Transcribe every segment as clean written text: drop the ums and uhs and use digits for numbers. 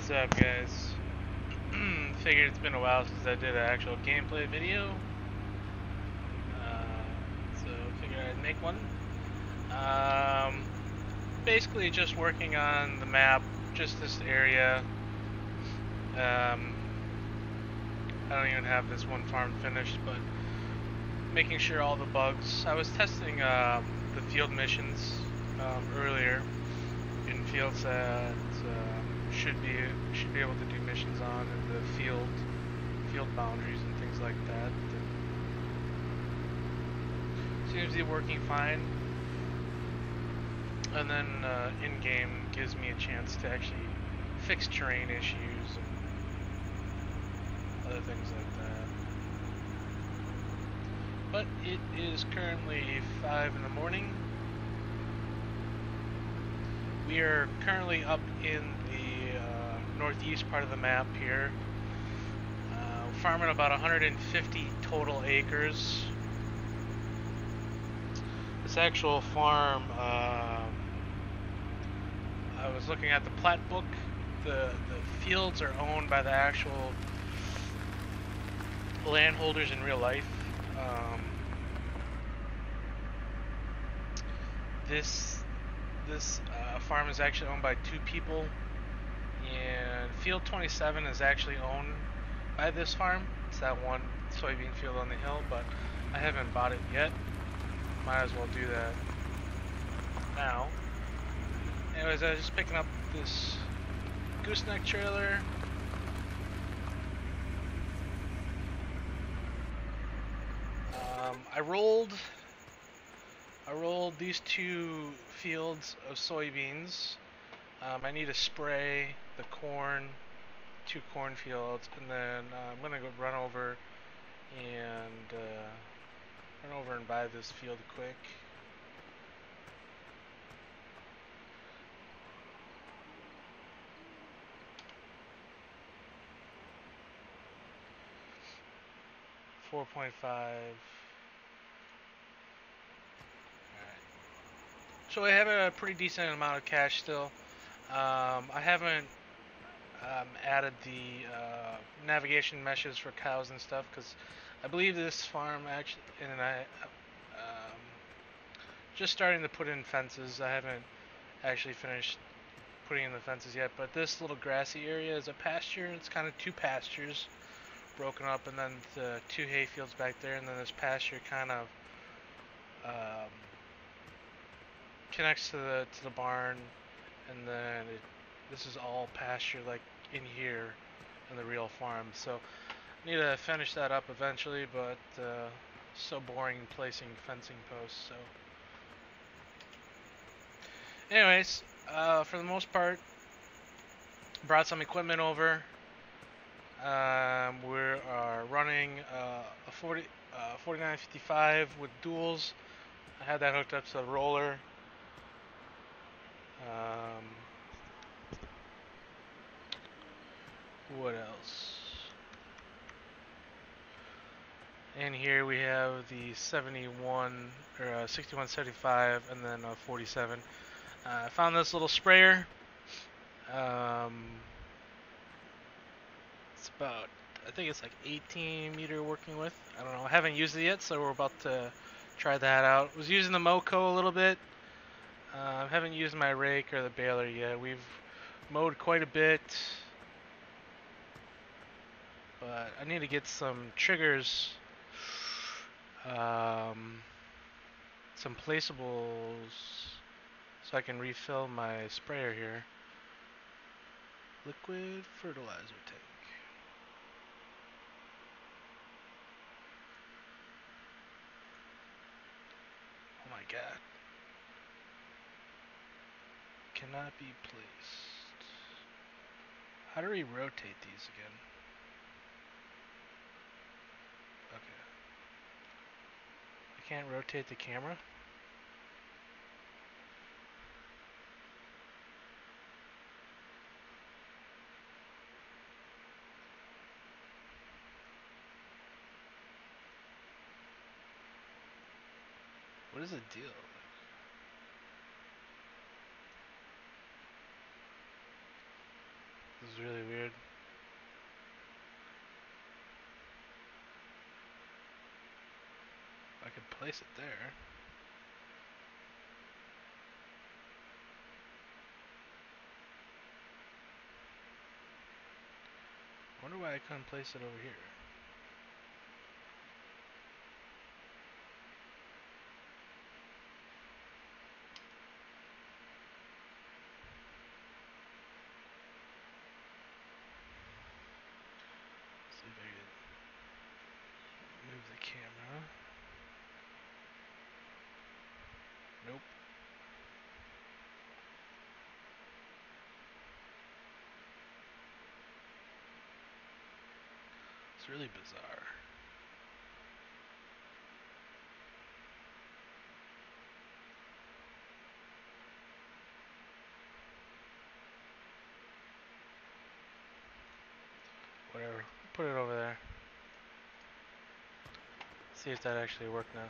What's up, guys? Figured it's been a while since I did an actual gameplay video, so figured I'd make one. Basically just working on the map, just this area. I don't even have this one farm finished, but making sure all the bugs. I was testing the field missions earlier in fields that should be able to do missions on, in the field boundaries and things like that. Seems to be working fine. And then in-game gives me a chance to actually fix terrain issues and other things like that. But it is currently 5 in the morning. We are currently up in the northeast part of the map here. Farming about 150 total acres. This actual farm, I was looking at the plat book. The fields are owned by the actual landholders in real life. This farm is actually owned by 2 people, and field 27 is actually owned by this farm. It's that one soybean field on the hill, but I haven't bought it yet. Might as well do that now. Anyways, I was just picking up this gooseneck trailer. I rolled these 2 fields of soybeans. I need to spray the corn, 2 cornfields, and then I'm gonna go run over and buy this field quick. $4.5. So I have a pretty decent amount of cash still. I haven't added the navigation meshes for cows and stuff, because I believe this farm actually, and I just starting to put in fences. I haven't actually finished putting in the fences yet, but this little grassy area is a pasture. It's kind of 2 pastures broken up, and then the 2 hay fields back there, and then this pasture kind of connects to the barn, and then this is all pasture like in here in the real farm. So I need to finish that up eventually, but so boring placing fencing posts. So anyways, for the most part, brought some equipment over. We are running a 4955 with duals. I had that hooked up to the roller. What else? And here we have the 71 or 6175, and then a 47. I found this little sprayer. It's about, I think it's like 18 meter working with. I don't know. I haven't used it yet, so we're about to try that out. Was using the Moco a little bit. I haven't used my rake or the baler yet. We've mowed quite a bit, but I need to get some triggers, some placeables, so I can refill my sprayer here. Liquid fertilizer tank. Oh my god. Cannot be placed. How do we rotate these again? Okay. I can't rotate the camera? What is the deal? This is really weird. I could place it there. I wonder why I couldn't place it over here. See if I can move the camera. Nope. It's really bizarre. Whatever. Put it over there. See if that actually worked now.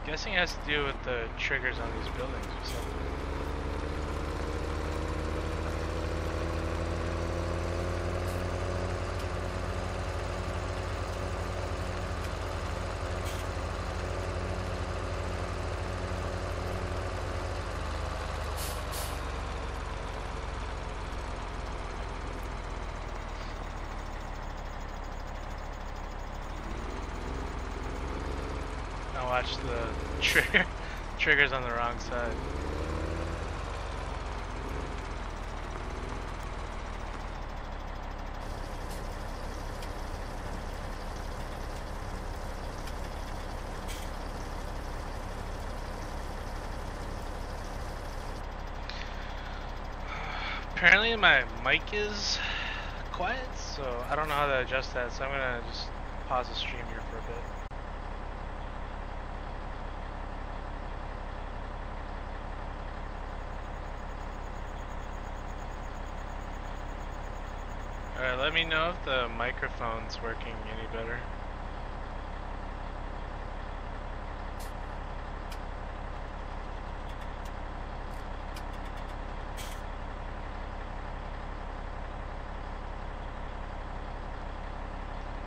Guessing it has to do with the triggers on these buildings or something. Watch the triggers on the wrong side. Apparently my mic is quiet, so I don't know how to adjust that, so I'm gonna just pause the stream here for a bit. Alright, let me know if the microphone's working any better.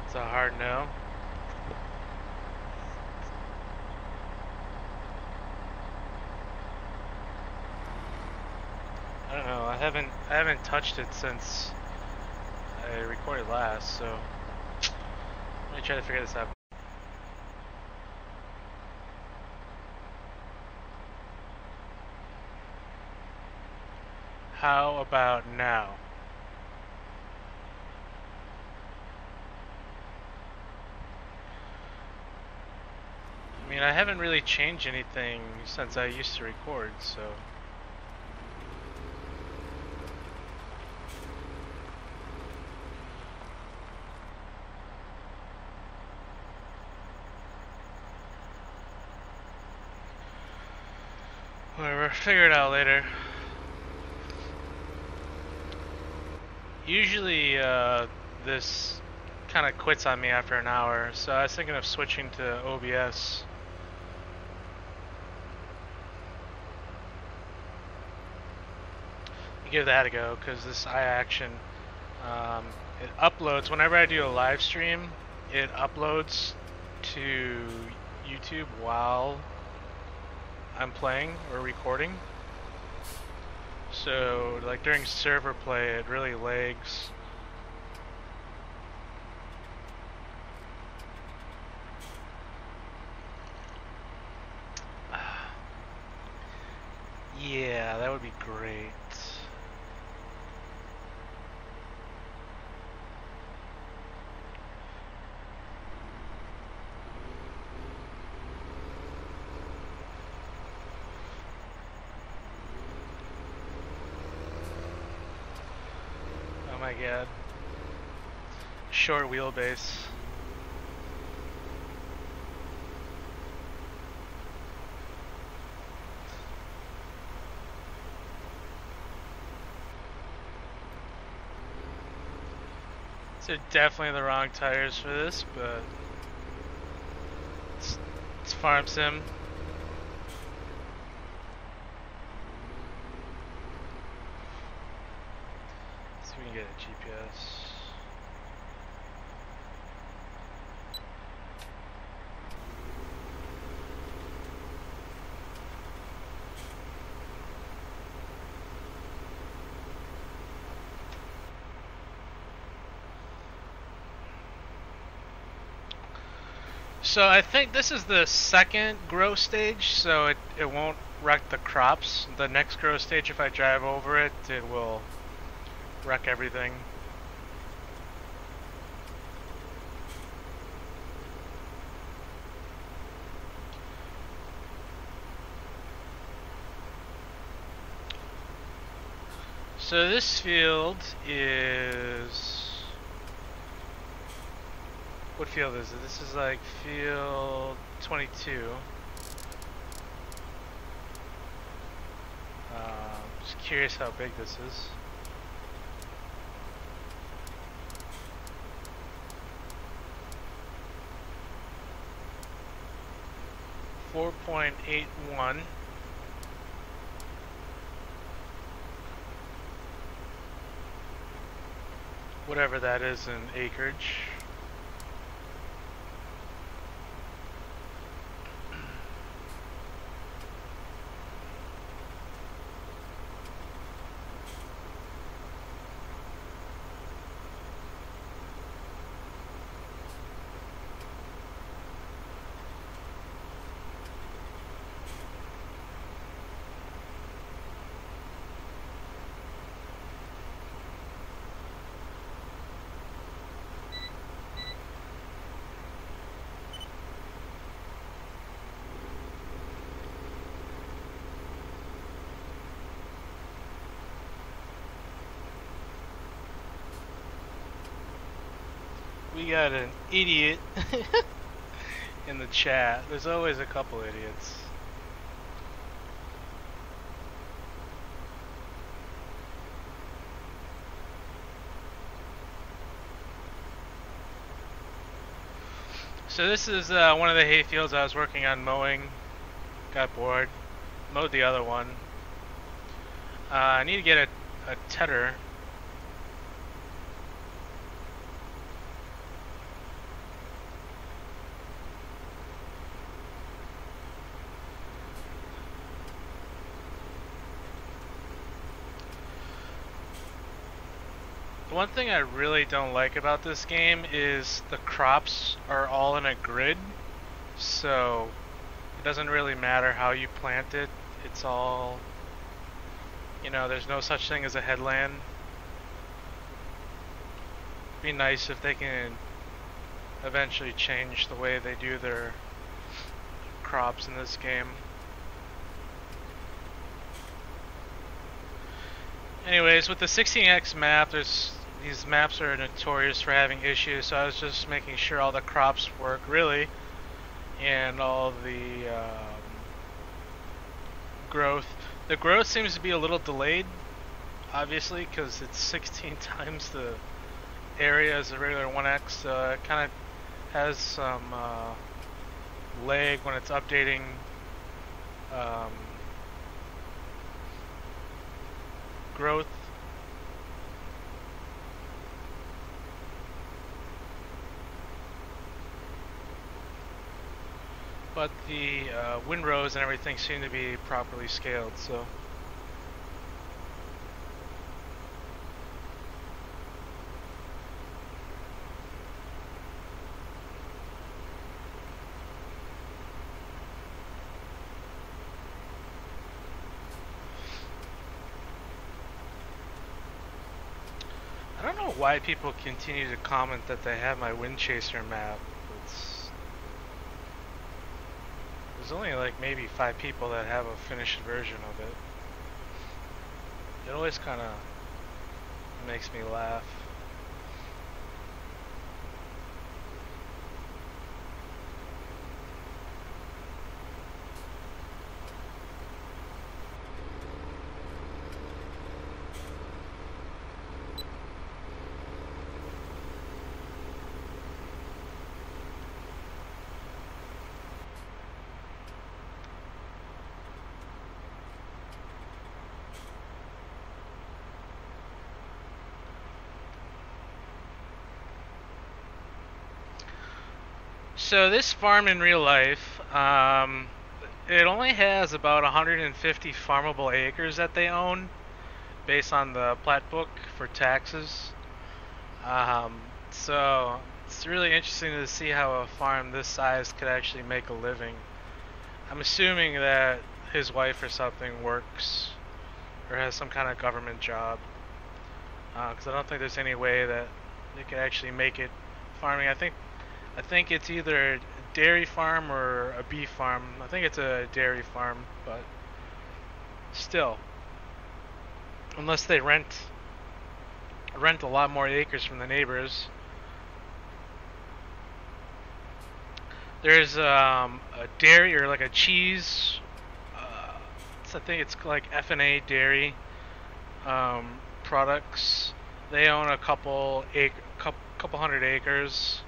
It's a hard no. I don't know, I haven't touched it since I recorded last, so let me try to figure this out. How about now? I mean, I haven't really changed anything since I used to record, so whatever, figure it out later. Usually this kind of quits on me after an hour, so I was thinking of switching to OBS. Give that a go, because this iAction, it uploads whenever I do a live stream. It uploads to YouTube while I'm playing or recording. So like during server play it really lags. Yeah, that would be great. Oh my god. Short wheelbase. These are definitely the wrong tires for this, but it's farm sim. can get a GPS. So I think this is the second grow stage, so it won't wreck the crops. The next grow stage, if I drive over it, it will wreck everything. So this field is... What field is it? This is like field 22. Just curious how big this is. .81. Whatever that is in acreage. We got an idiot in the chat. There's always a couple idiots. So this is one of the hay fields I was working on mowing. Got bored. Mowed the other one. I need to get a tedder. One thing I really don't like about this game is the crops are all in a grid, so it doesn't really matter how you plant it. It's all, you know, there's no such thing as a headland. It'd be nice if they can eventually change the way they do their crops in this game. Anyways, with the 16x map, these maps are notorious for having issues, so I was just making sure all the crops work really, and all the growth. The growth seems to be a little delayed, obviously, because it's 16 times the area as a regular 1x, so it kind of has some lag when it's updating growth. But the windrows and everything seem to be properly scaled, so. I don't know why people continue to comment that they have my Wind Chaser map. There's only like maybe 5 people that have a finished version of it. It always kind of makes me laugh. So this farm in real life, it only has about 150 farmable acres that they own, based on the plat book for taxes. So it's really interesting to see how a farm this size could actually make a living. I'm assuming that his wife or something works or has some kind of government job, because I don't think there's any way that they could actually make it farming. I think it's either a dairy farm or a beef farm. I think it's a dairy farm, but still, unless they rent a lot more acres from the neighbors. There's a dairy or like a cheese. I think it's like F&A Dairy products. They own a couple hundred acres.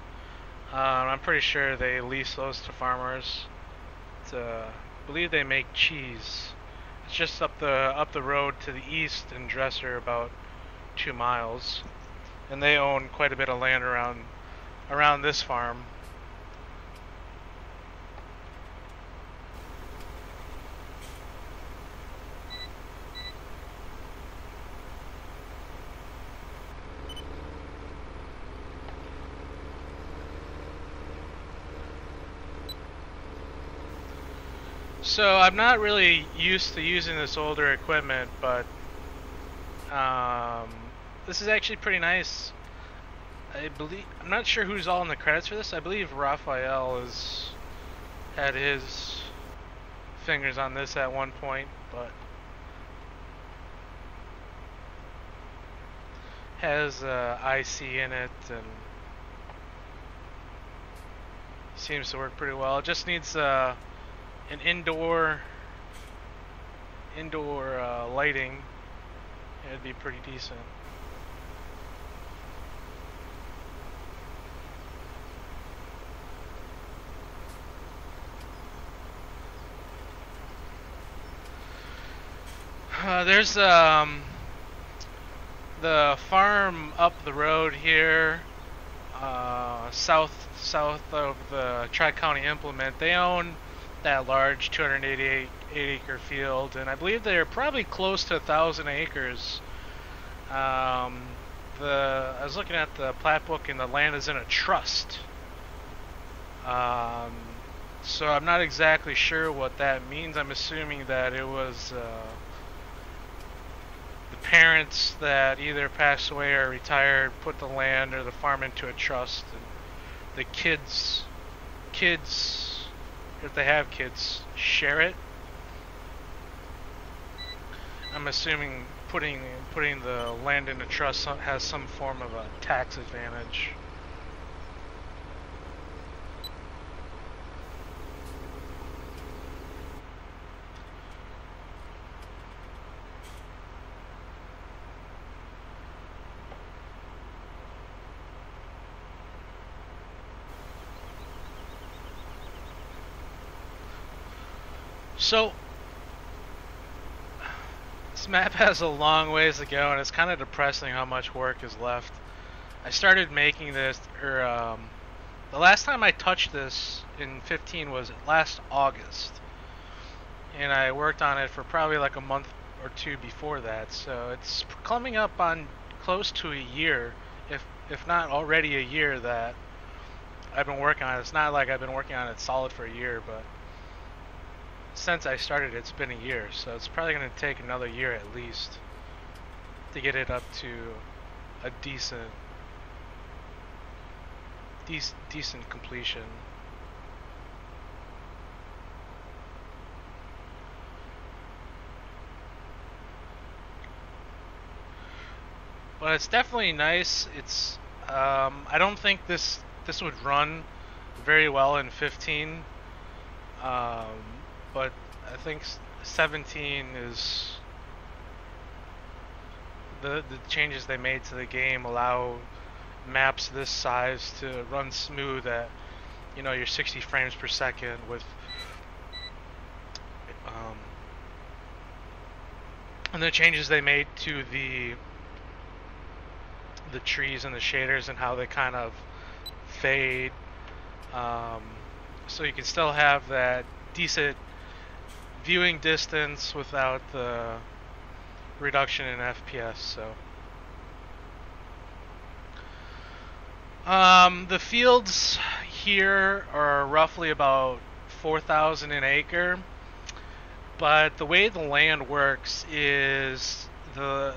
I'm pretty sure they lease those to farmers. I believe they make cheese. It's just up the road to the east in Dresser, about 2 miles, and they own quite a bit of land around this farm. So I'm not really used to using this older equipment, but this is actually pretty nice. I'm not sure who's all in the credits for this. I believe Raphael had his fingers on this at one point, but has IC in it and seems to work pretty well. It just needs an indoor lighting. It'd be pretty decent. There's the farm up the road here, south of the Tri-County Implement. They own that large 288 acre field, and I believe they're probably close to 1,000 acres. I was looking at the plat book, and the land is in a trust. So I'm not exactly sure what that means. I'm assuming that it was the parents that either passed away or retired put the land or the farm into a trust, and the kids, if they have kids, share it. I'm assuming putting the land in a trust has some form of a tax advantage. So, this map has a long ways to go, and it's kind of depressing how much work is left. I started making this, the last time I touched this in 15 was last August, and I worked on it for probably like a month or two before that, so it's coming up on close to a year, if not already a year, that I've been working on it. It's not like I've been working on it solid for a year, but since I started, it's been a year, so it's probably going to take another year at least to get it up to a decent completion. But it's definitely nice. It's I don't think this would run very well in 15. But I think 17 is the changes they made to the game allow maps this size to run smooth at, you know, your 60 frames per second with and the changes they made to the trees and the shaders and how they kind of fade. Um, so you can still have that decent viewing distance without the reduction in FPS. So the fields here are roughly about 4,000 an acre, but the way the land works is the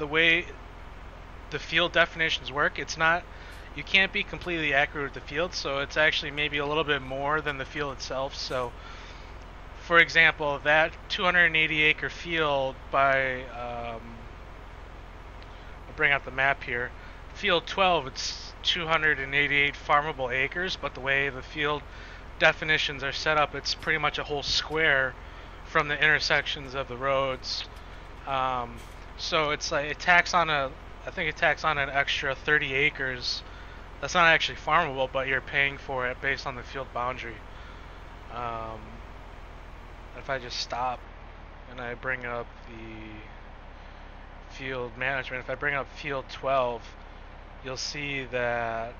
way the field definitions work, it's not, you can't be completely accurate with the field, so it's actually maybe a little bit more than the field itself. So for example, that 280 acre field by I'll bring out the map here, field 12, it's 288 farmable acres, but the way the field definitions are set up, it's pretty much a whole square from the intersections of the roads. So it's like I think it tacks on an extra 30 acres. That's not actually farmable, but you're paying for it based on the field boundary. If I just stop and I bring up the field management, if I bring up field 12, you'll see that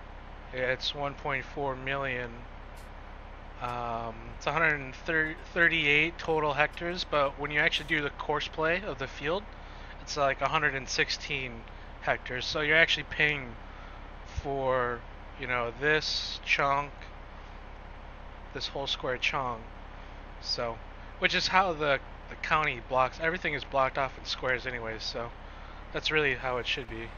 it's 1.4 million. It's 138 total hectares, but when you actually do the course play of the field, it's like 116 hectares. So you're actually paying for, you know, this chunk, this whole square chunk. So, which is how the county blocks, everything is blocked off in squares anyways, so that's really how it should be.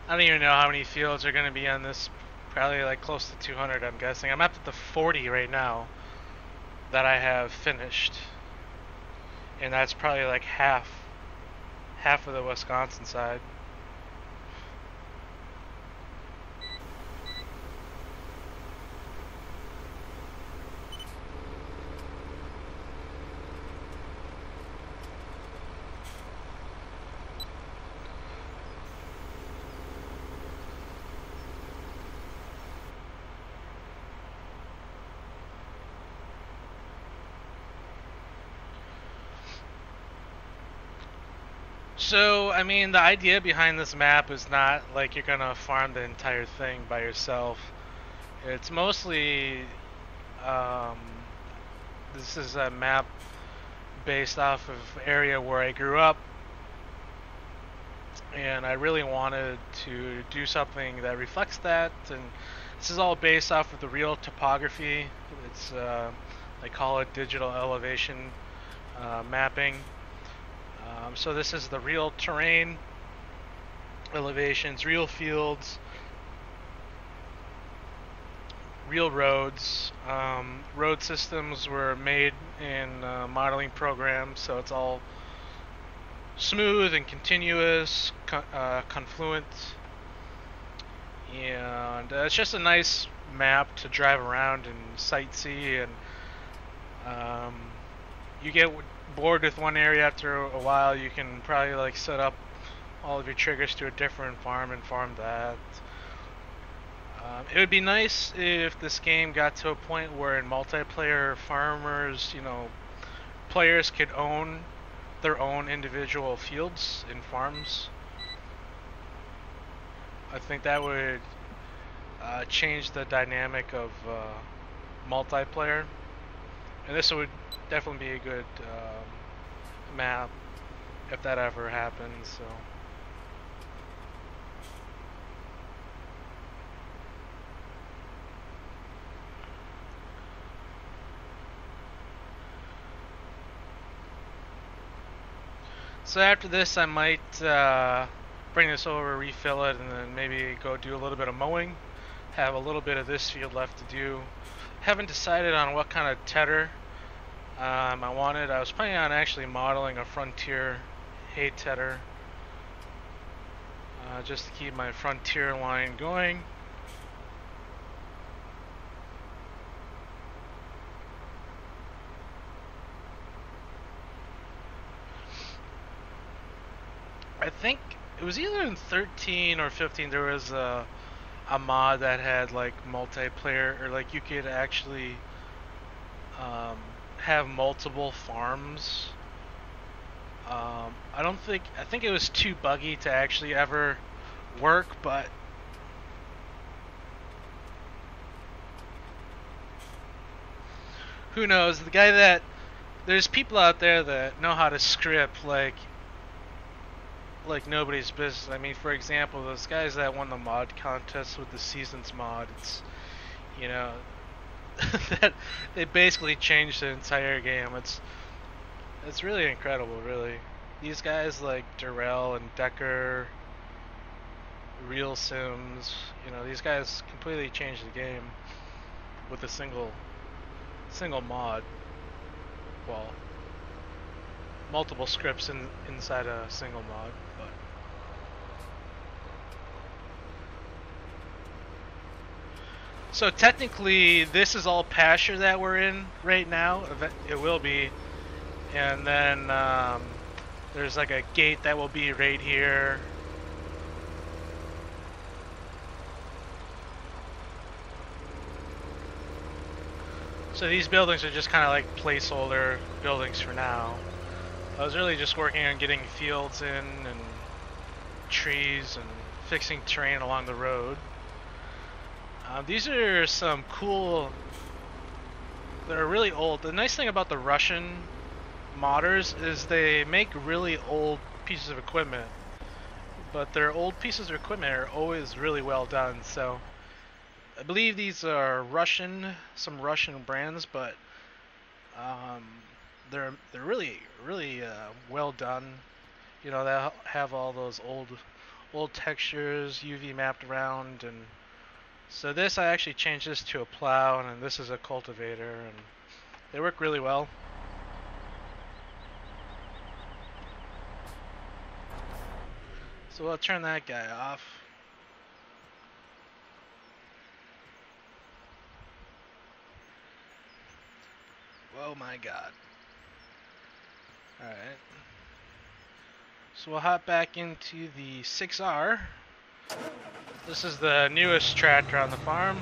I don't even know how many fields are going to be on this. Probably like close to 200, I'm guessing. I'm up to the 40 right now that I have finished. And that's probably like half of the Wisconsin side. So, I mean, the idea behind this map is not like you're gonna farm the entire thing by yourself. It's mostly, this is a map based off of area where I grew up, and I really wanted to do something that reflects that, and this is all based off of the real topography. It's, they call it digital elevation mapping. So this is the real terrain, elevations, real fields, real roads. Road systems were made in modeling programs, so it's all smooth and continuous, confluent, and it's just a nice map to drive around and sightsee, and you get bored with one area after a while. You can probably like set up all of your triggers to a different farm and farm that. It would be nice if this game got to a point where in multiplayer farmers, you know, players could own their own individual fields and farms. I think that would change the dynamic of multiplayer, and this would definitely be a good map if that ever happens. So after this I might bring this over, refill it, and then maybe go do a little bit of mowing. Have a little bit of this field left to do. Haven't decided on what kind of tedder I was planning on actually modeling a Frontier hay tedder, just to keep my Frontier line going. I think it was either in 13 or 15 there was a a mod that had like multiplayer, or like you could actually have multiple farms. I think it was too buggy to actually ever work, but who knows? There's people out there that know how to script like nobody's business. I mean, for example, those guys that won the mod contest with the Seasons mod, you know, that they basically changed the entire game. It's really incredible, really. These guys like Durrell and Decker, Real Sims, these guys completely changed the game with a single mod. Well, multiple scripts inside a single mod, but so technically this is all pasture that we're in right now. It will be, and then there's like a gate that will be right here. So these buildings are just kind of like placeholder buildings for now. I was really just working on getting fields in and trees and fixing terrain along the road. These are some cool, they're really old. The nice thing about the Russian modders is they make really old pieces of equipment, but their old pieces of equipment are always really well done. So I believe these are some Russian brands, but they're really well done. They have all those old textures, UV mapped around, and so this, I actually changed this to a plow, and this is a cultivator, and they work really well. So we'll turn that guy off. Oh my god. Alright. So we'll hop back into the 6R. This is the newest tractor on the farm.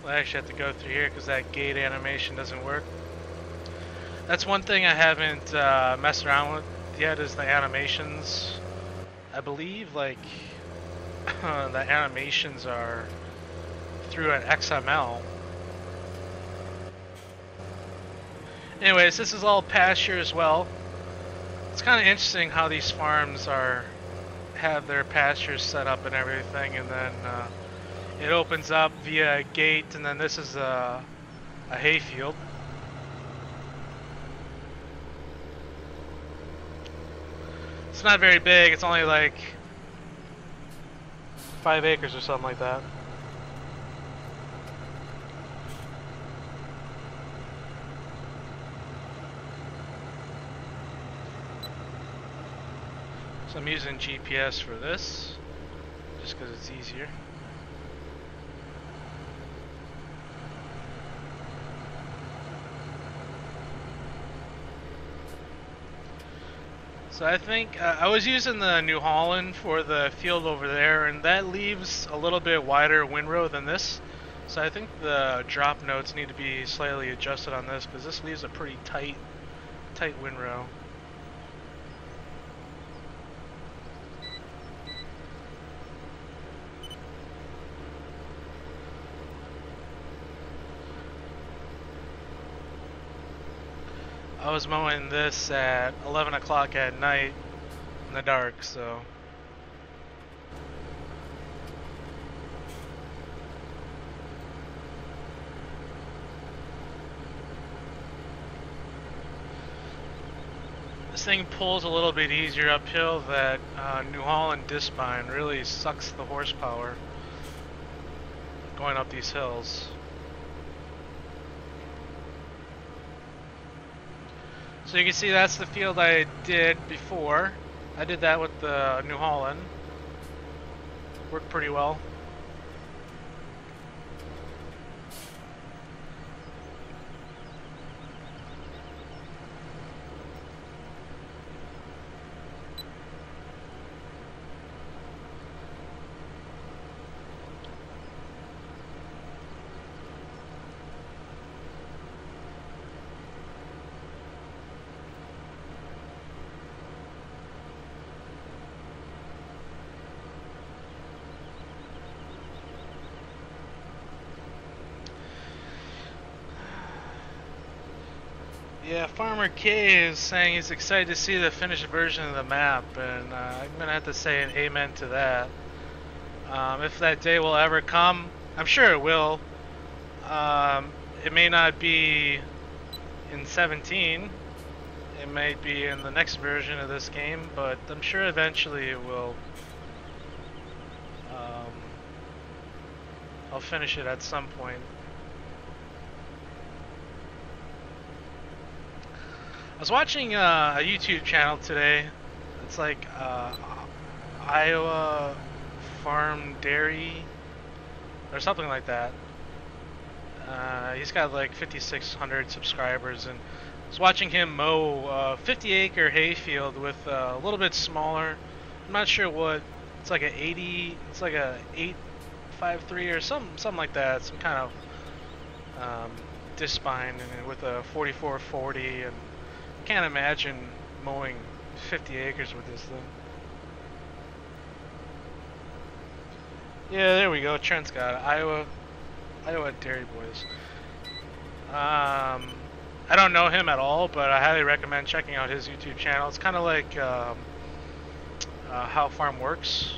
So I actually have to go through here because that gate animation doesn't work. That's one thing I haven't messed around with yet, is the animations. I believe like the animations are through an XML. Anyways, this is all pasture as well. It's kind of interesting how these farms have their pastures set up and everything, and then it opens up via a gate, and then this is a hayfield. It's not very big. It's only like 5 acres or something like that. So I'm using GPS for this, just because it's easier. So I think I was using the New Holland for the field over there, and that leaves a little bit wider windrow than this. So I think the drop notes need to be slightly adjusted on this, because this leaves a pretty tight windrow. I was mowing this at 11 o'clock at night in the dark, so this thing pulls a little bit easier uphill. That New Holland disc spine really sucks the horsepower going up these hills. So you can see that's the field I did before. I did that with the New Holland. Worked pretty well. Yeah, Farmer K is saying he's excited to see the finished version of the map, and I'm gonna have to say an amen to that. If that day will ever come, I'm sure it will. It may not be in 17. It may be in the next version of this game, but I'm sure eventually it will. I'll finish it at some point. I was watching a YouTube channel today. It's like Iowa Farm Dairy or something like that. He's got like 5,600 subscribers, and I was watching him mow a 50-acre hayfield with a little bit smaller. I'm not sure what. It's like a 80. It's like a 853 or something like that. Some kind of disc spine, and with a 4440. And I can't imagine mowing 50 acres with this thing. Yeah, there we go. Trent's got it. Iowa Dairy Boys. I don't know him at all, but I highly recommend checking out his YouTube channel. It's kind of like How Farm Works,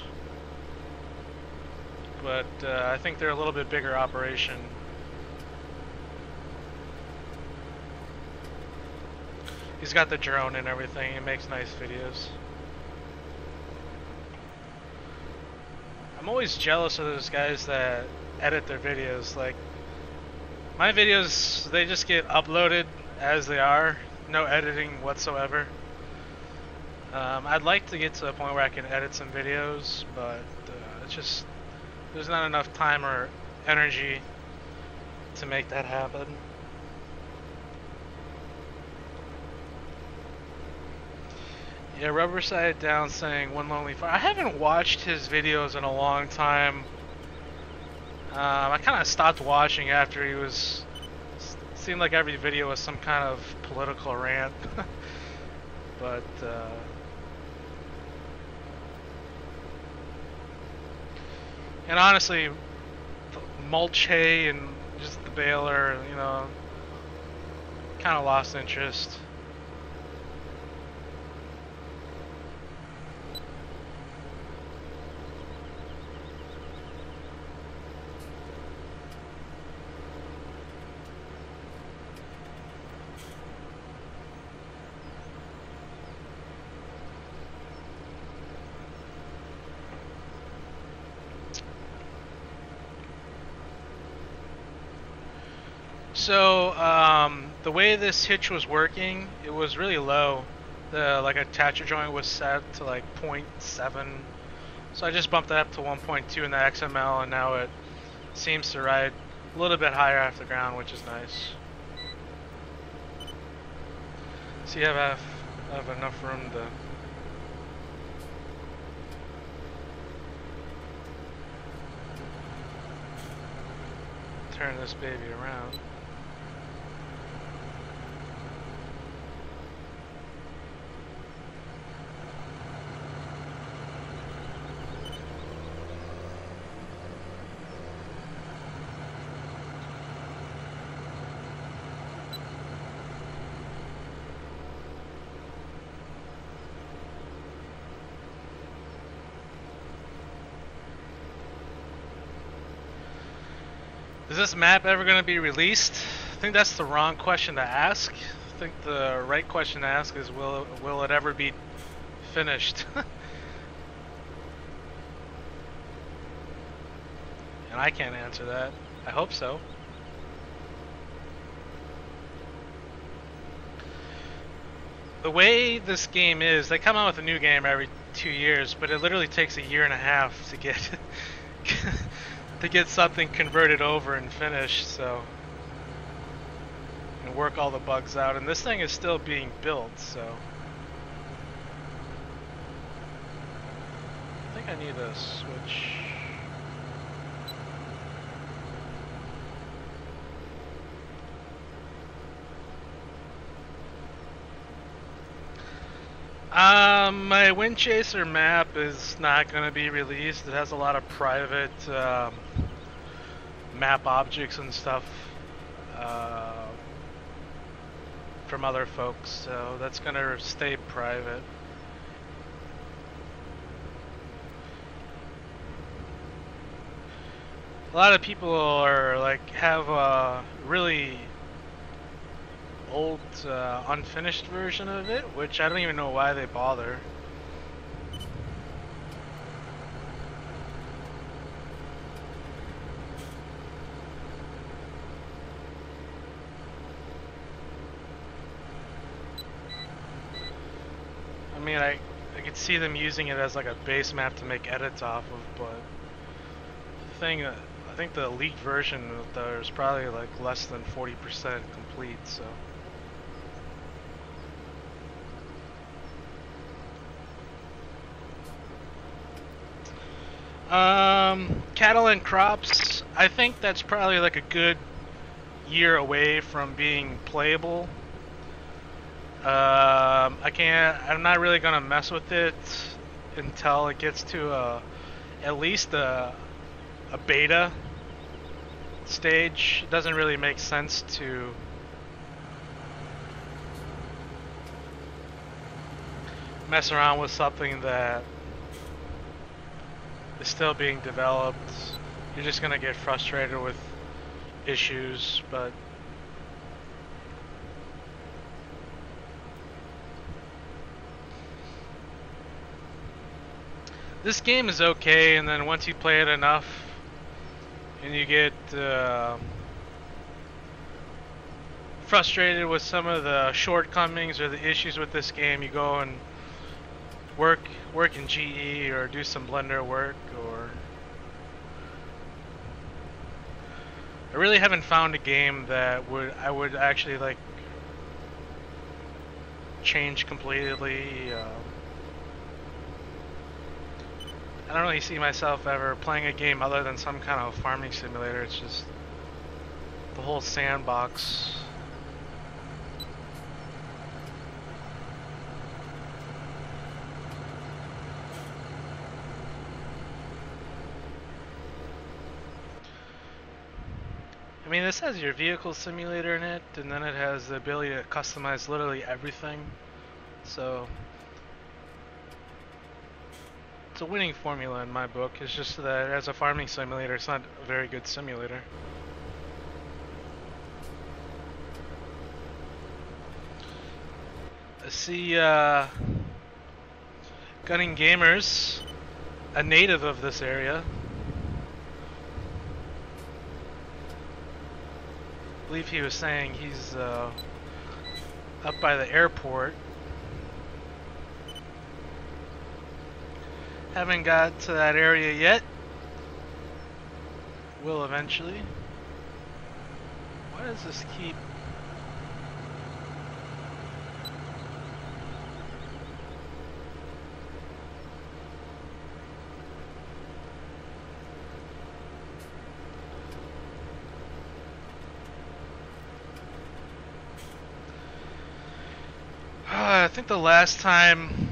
but I think they're a little bit bigger operation. He's got the drone and everything. He makes nice videos. I'm always jealous of those guys that edit their videos. Like, my videos, they just get uploaded as they are, no editing whatsoever. I'd like to get to a point where I can edit some videos, but it's just, there's not enough time or energy to make that happen. Yeah, Rubberside Down saying One Lonely Fire. I haven't watched his videos in a long time. I kind of stopped watching after he was. Seemed like every video was some kind of political rant. But and honestly, mulch hay and just the baler, you know, kind of lost interest. So the way this hitch was working, it was really low. The like attacher joint was set to like 0.7, so I just bumped it up to 1.2 in the XML, and now it seems to ride a little bit higher off the ground, which is nice. So you have enough room to. Turn this baby around. Is this map ever going to be released? I think that's the wrong question to ask. I think the right question to ask is, will it ever be finished? And I can't answer that. I hope so. The way this game is, they come out with a new game every 2 years, but it literally takes a year and a half to get to get something converted over and finished, so, and work all the bugs out. And this thing is still being built, so I think I need to switch. My Wind Chaser map is not going to be released. It has a lot of private map objects and stuff from other folks, so that's gonna stay private. A lot of people are like have a really old unfinished version of it, which I don't even know why they bother. I mean, I could see them using it as like a base map to make edits off of, but the thing, I think the leaked version there's probably like less than 40% complete, so. Cattle and crops, I think that's probably like a good year away from being playable. I'm not really gonna mess with it until it gets to at least a beta stage. It doesn't really make sense to mess around with something that is still being developed. You're just gonna get frustrated with issues, but this game is okay, and then once you play it enough and you get frustrated with some of the shortcomings or the issues with this game, you go and work in GE or do some Blender work. Or I really haven't found a game that I would actually like change completely. I don't really see myself ever playing a game other than some kind of farming simulator. It's just the whole sandbox. I mean, this has your vehicle simulator in it, and then it has the ability to customize literally everything. So it's a winning formula in my book. It's just that as a farming simulator, it's not a very good simulator. I see Gunning Gamers, a native of this area. I believe he was saying he's up by the airport. Haven't got to that area yet. Will eventually. Why does this keep... I think the last time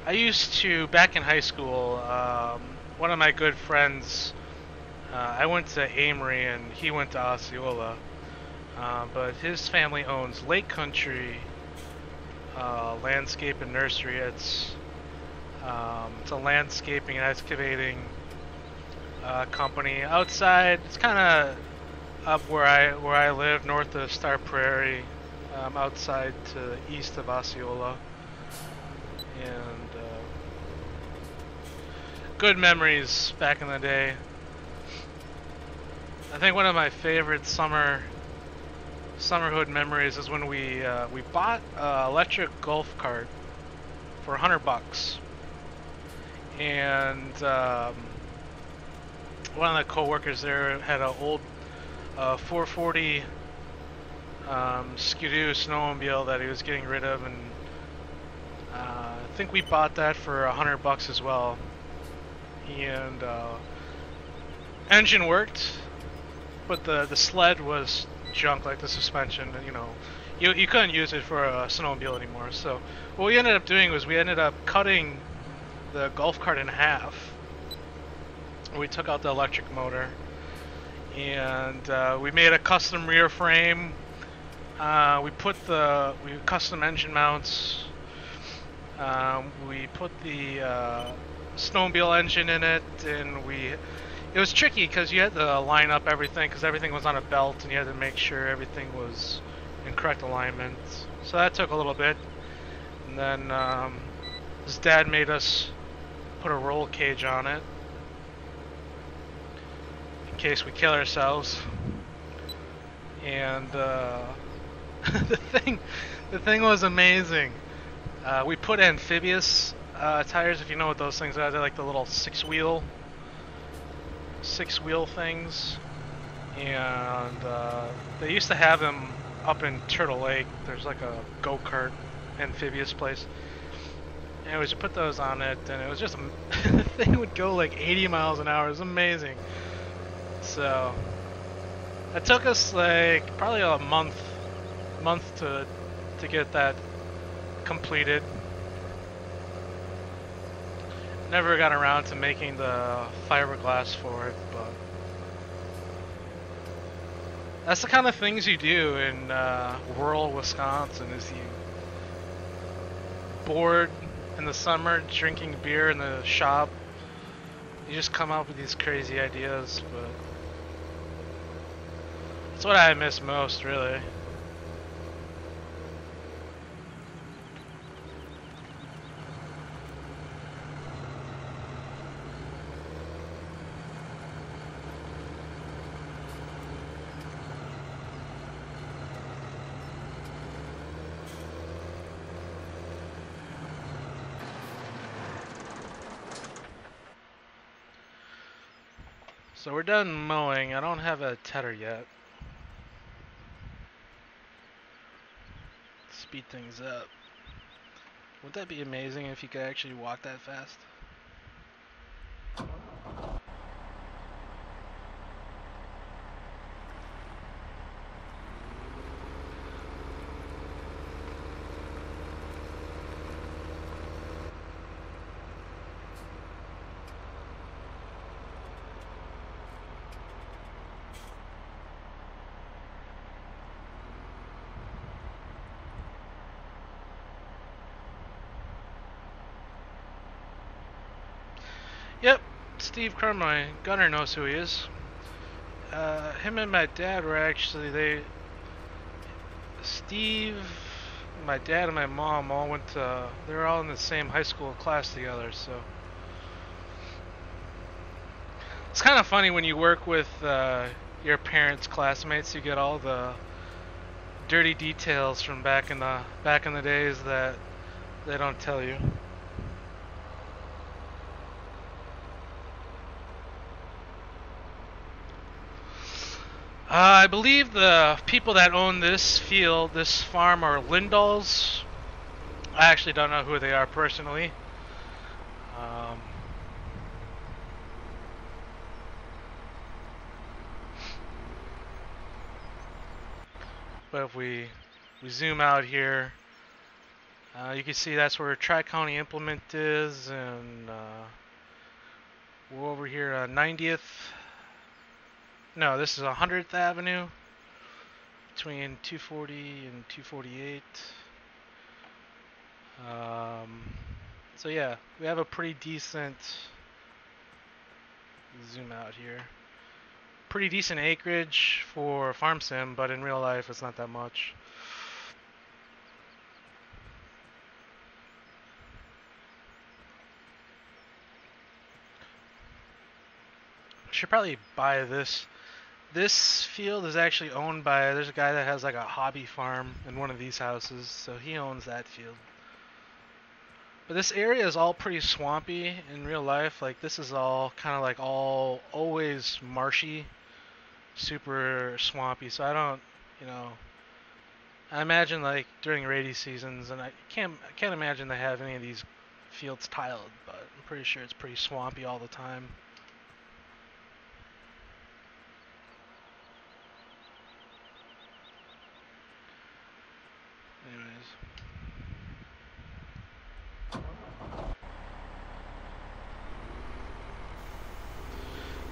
I used to, back in high school, one of my good friends, I went to Amory and he went to Osceola, but his family owns Lake Country Landscape and Nursery. It's a landscaping and excavating company outside. It's kind of up where I live, north of Star Prairie, outside to the east of Osceola. And good memories back in the day. I think one of my favorite summerhood memories is when we bought an electric golf cart for $100, and one of the co-workers there had an old 440 Skidoo snowmobile that he was getting rid of, and I think we bought that for $100 as well. And engine worked, but the sled was junk, like the suspension. You know, you couldn't use it for a snowmobile anymore. So what we ended up doing was we ended up cutting the golf cart in half. We took out the electric motor, and we made a custom rear frame We custom engine mounts. We put the snowmobile engine in it, and it was tricky because you had to line up everything because everything was on a belt, and you had to make sure everything was in correct alignment. So that took a little bit. And then his dad made us put a roll cage on it in case we kill ourselves. And the thing was amazing. We put amphibious tires, if you know what those things are. They're like the little six wheel things, and they used to have them up in Turtle Lake. There's like a go-kart amphibious place. Anyways, we put those on it, and it was just the thing would go like 80 miles an hour. It was amazing. So it took us like probably a month to get that completed. Never got around to making the fiberglass for it, but that's the kind of things you do in rural Wisconsin. Is you bored in the summer drinking beer in the shop, you just come up with these crazy ideas. But that's what I miss most, really. So we're done mowing. I don't have a tedder yet. Speed things up. Would that be amazing if you could actually walk that fast? Yep, Steve Crum, my gunner, knows who he is. Him and my dad were actually, Steve, my dad, and my mom all they were all in the same high school class together, so. It's kind of funny when you work with your parents' classmates, you get all the dirty details from back in the days that they don't tell you. I believe the people that own this field, this farm, are Lindalls. I actually don't know who they are personally. But if we zoom out here, you can see that's where Tri-County Implement is, and we're over here on 90th. No, this is 100th Avenue between 240 and 248. So yeah, we have a pretty decent, zoom out here, pretty decent acreage for farm sim, but in real life it's not that much. Should probably buy this. This field is actually owned by, there's a guy that has like a hobby farm in one of these houses, so he owns that field. But this area is all pretty swampy in real life. Like this is all kind of like always marshy, super swampy. So I don't, I imagine like during rainy seasons, and I can't imagine they have any of these fields tiled, but I'm pretty sure it's pretty swampy all the time.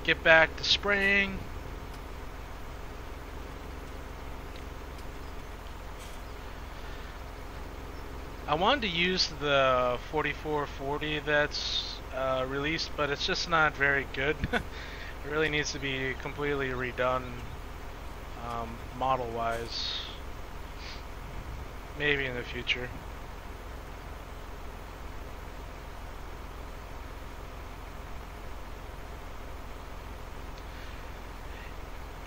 Get back to spraying. I wanted to use the 4440 that's released, but it's just not very good. It really needs to be completely redone model-wise. Maybe in the future.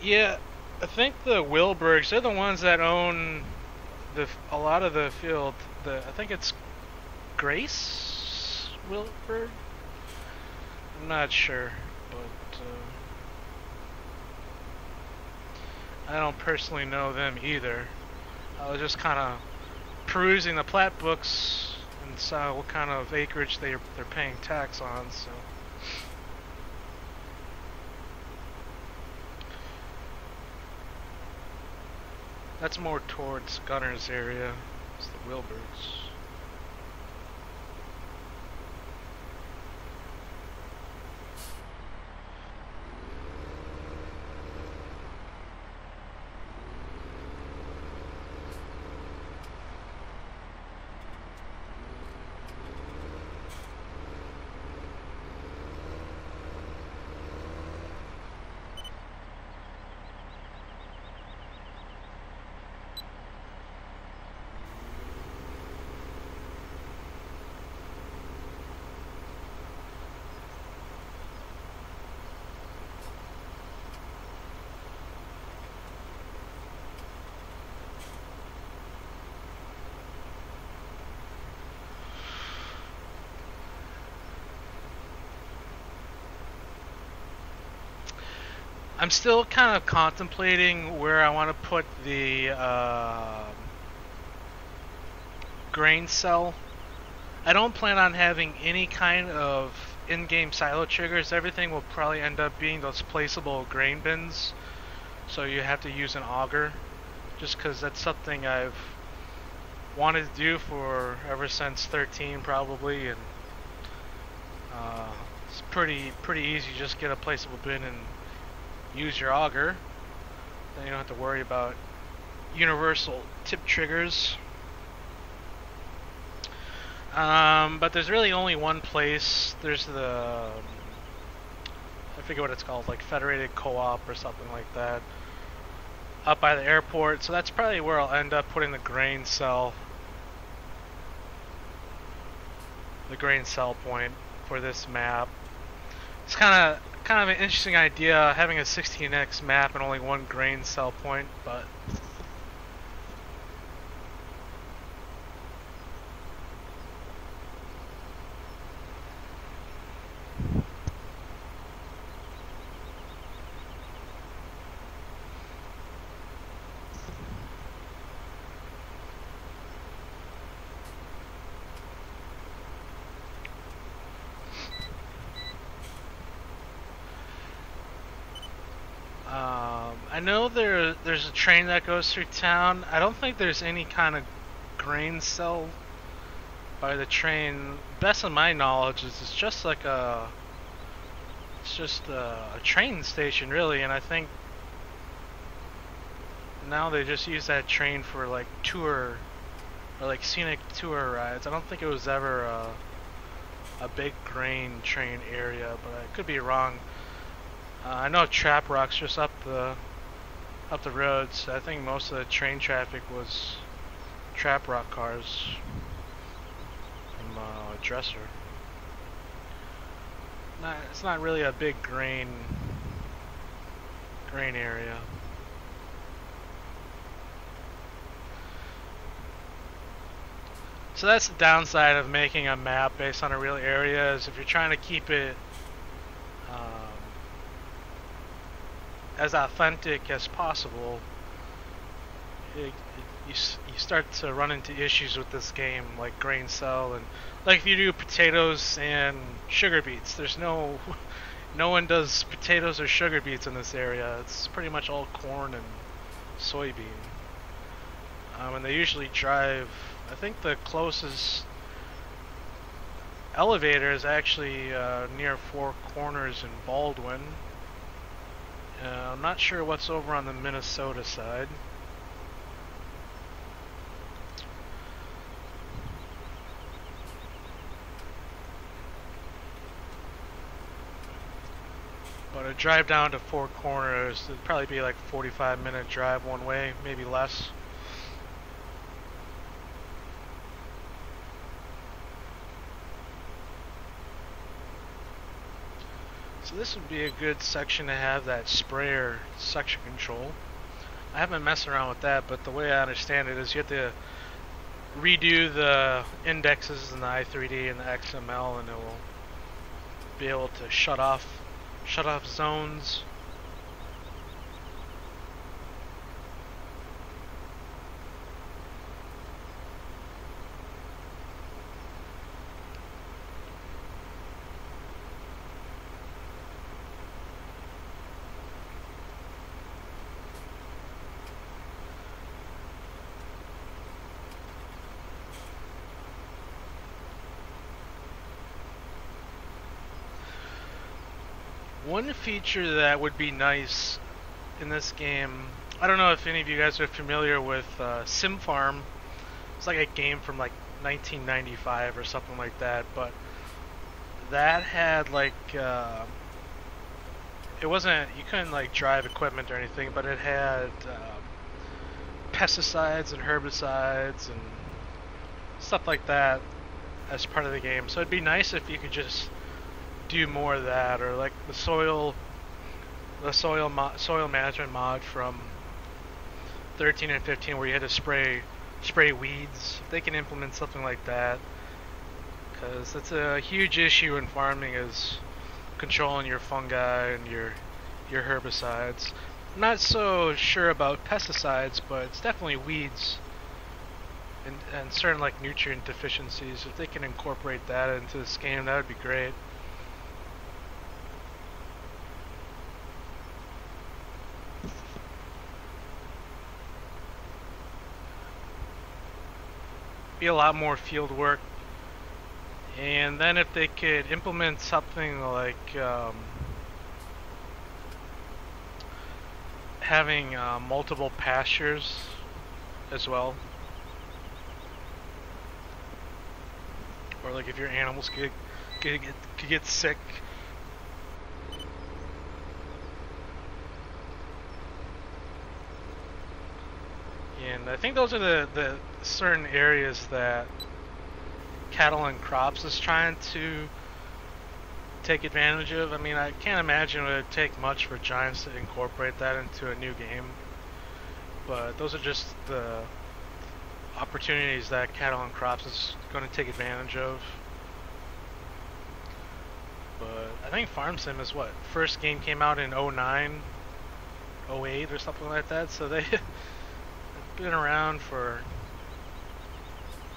Yeah, I think the Wilbergs, they're the ones that own a lot of the field. I think it's Grace Wilberg? I'm not sure, but I don't personally know them either. I was just kind of perusing the plat books and saw what kind of acreage they're paying tax on, so. That's more towards Gunner's area. It's the Wilbergs. I'm still kind of contemplating where I want to put the grain cell. I don't plan on having any kind of in-game silo triggers. Everything will probably end up being those placeable grain bins. So you have to use an auger, just because that's something I've wanted to do for ever since 13 probably, and it's pretty easy. Just get a placeable bin and use your auger. Then you don't have to worry about universal tip triggers. But there's really only one place. There's the, I forget what it's called, like Federated Co-op or something like that, up by the airport. So that's probably where I'll end up putting the grain cell point for this map. It's kind of an interesting idea, having a 16x map and only one grain cell point, but I know there's a train that goes through town. I don't think there's any kind of grain cell by the train. Best of my knowledge is it's just like a train station really, and I think now they just use that train for like tour or like scenic tour rides. I don't think it was ever a big grain train area, but I could be wrong. I know Trap Rock's just up the roads. I think most of the train traffic was Trap Rock cars from Dresser. It's not really a big grain area. So that's the downside of making a map based on a real area, is if you're trying to keep it as authentic as possible, you start to run into issues with this game, like grain cell, and like if you do potatoes and sugar beets, there's no one does potatoes or sugar beets in this area. It's pretty much all corn and soybean. And they usually drive, I think the closest elevator is actually near Four Corners in Baldwin. I'm not sure what's over on the Minnesota side. drive down to Four Corners. It'd probably be like a 45-minute drive one way, maybe less. So this would be a good section to have that sprayer section control. I haven't messed around with that, but the way I understand it is you have to redo the indexes in the i3D and the XML, and it will be able to shut off zones. One feature that would be nice in this game, I don't know if any of you guys are familiar with Sim Farm. It's like a game from like 1995 or something like that, but that had like it wasn't, you couldn't like drive equipment or anything, but it had pesticides and herbicides and stuff like that as part of the game. So it'd be nice if you could just do more of that, or like the soil management mod from 13 and 15, where you had to spray weeds. If they can implement something like that, because that's a huge issue in farming, is controlling your fungi and your herbicides. I'm not so sure about pesticides, but it's definitely weeds and certain like nutrient deficiencies. If they can incorporate that into this game, that would be great. Be a lot more field work, and then if they could implement something like having multiple pastures as well, or like if your animals could get sick. And I think those are the certain areas that Cattle and Crops is trying to take advantage of. I mean, I can't imagine it would take much for Giants to incorporate that into a new game, but those are just the opportunities that Cattle and Crops is going to take advantage of. But I think Farm Sim is what? First game came out in 09, 08 or something like that, so they been around for,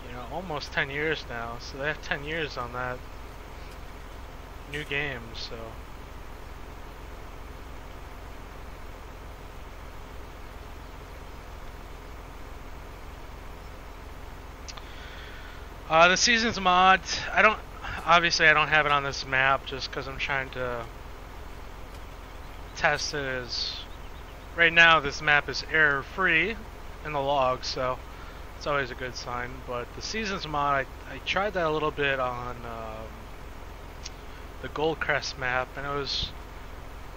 you know, almost 10 years now, so they have 10 years on that new game. So the seasons mod, I don't have it on this map just because I'm trying to test it. As right now this map is error free in the log, so it's always a good sign. But the seasons mod, I tried that a little bit on the Goldcrest map, and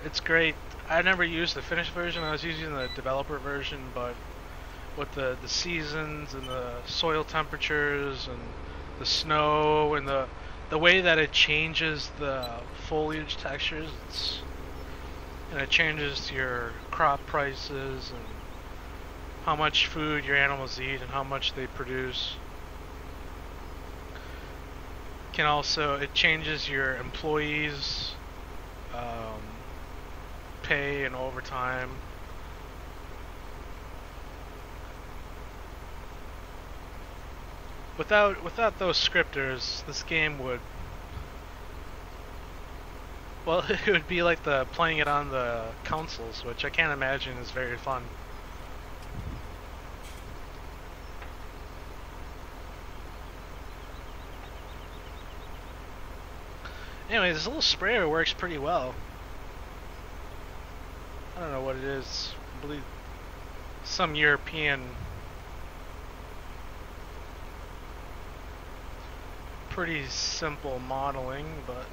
it's great. I never used the finished version, I was using the developer version, but with the seasons and the soil temperatures and the snow and the way that it changes the foliage textures, and it changes your crop prices and how much food your animals eat and how much they produce. It changes your employees' pay and overtime. Without those scripters, this game would, well, it would be like playing it on the consoles, which I can't imagine is very fun. Anyway, this little sprayer works pretty well. I don't know what it is. I believe some European, pretty simple modeling, but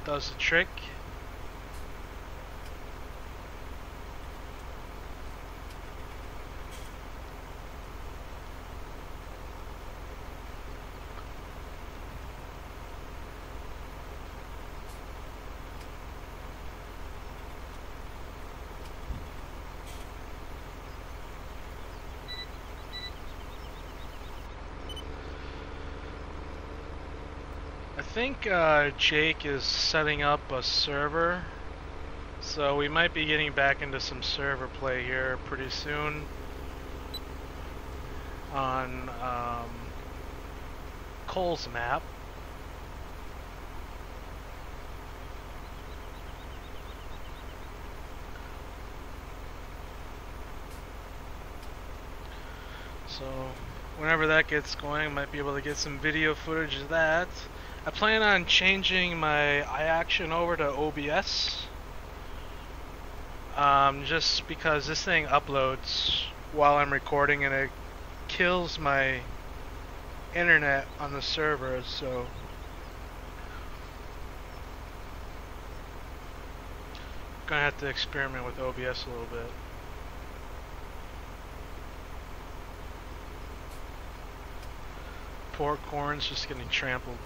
does the trick. think Jake is setting up a server, so we might be getting back into some server play here pretty soon on Cole's map. So whenever that gets going, I might be able to get some video footage of that. I plan on changing my eye action over to OBS, just because this thing uploads while I'm recording and it kills my internet on the server, so I'm gonna have to experiment with OBS a little bit. Poor corn's just getting trampled.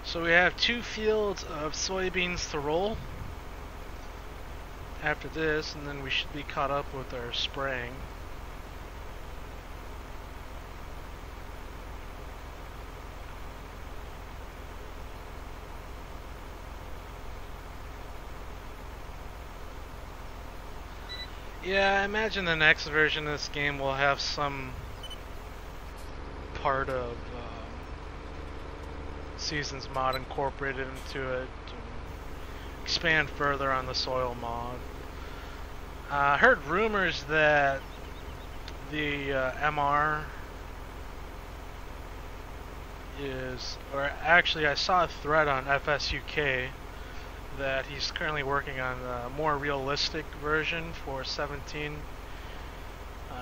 So we have 2 fields of soybeans to roll after this, and then we should be caught up with our spraying. Yeah, I imagine the next version of this game will have some part of Seasons mod incorporated into it to expand further on the soil mod. I heard rumors that the MR is, or actually I saw a thread on FSUK that he's currently working on a more realistic version for 17.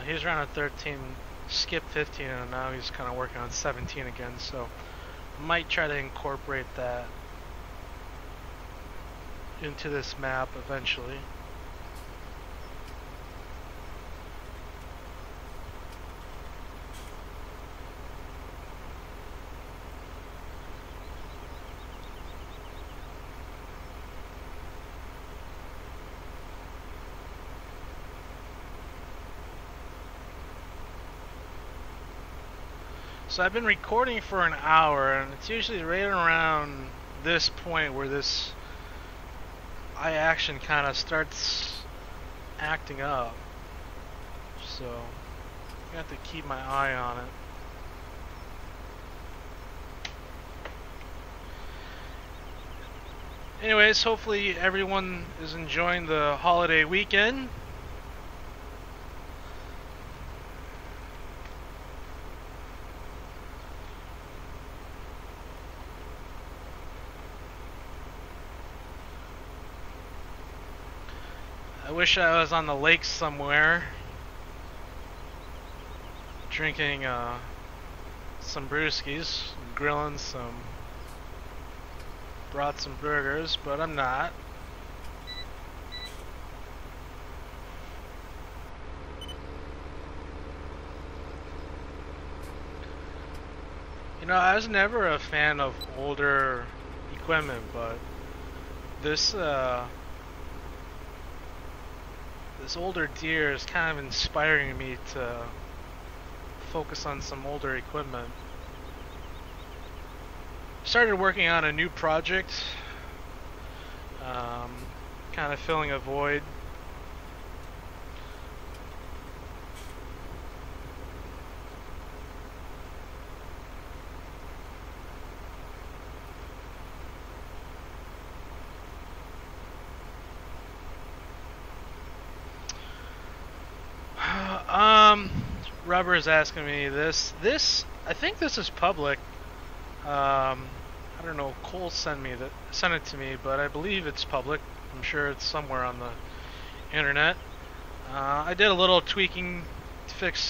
He's around a 13, skipped 15, and now he's kind of working on 17 again, so might try to incorporate that into this map eventually. So I've been recording for an hour, and it's usually right around this point where this eye action kind of starts acting up. So I have to keep my eye on it. Anyways, hopefully everyone is enjoying the holiday weekend. I wish I was on the lake somewhere drinking some brewskis, grilling some, brought some burgers, but I'm not. You know, I was never a fan of older equipment, but this this older deer is kind of inspiring me to focus on some older equipment. Started working on a new project, kind of filling a void. Rubber is asking me this. I think this is public. I don't know. Cole sent it to me, but I believe it's public. I'm sure it's somewhere on the internet. I did a little tweaking,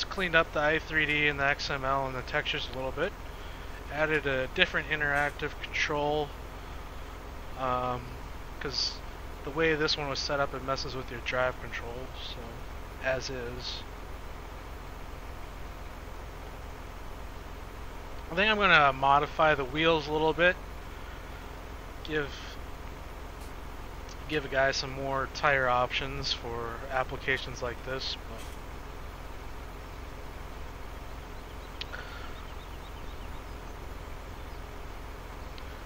cleaned up the i3D and the XML and the textures a little bit. Added a different interactive control, because the way this one was set up, it messes with your drive control. So, as is. I think I'm gonna modify the wheels a little bit. Give a guy some more tire options for applications like this.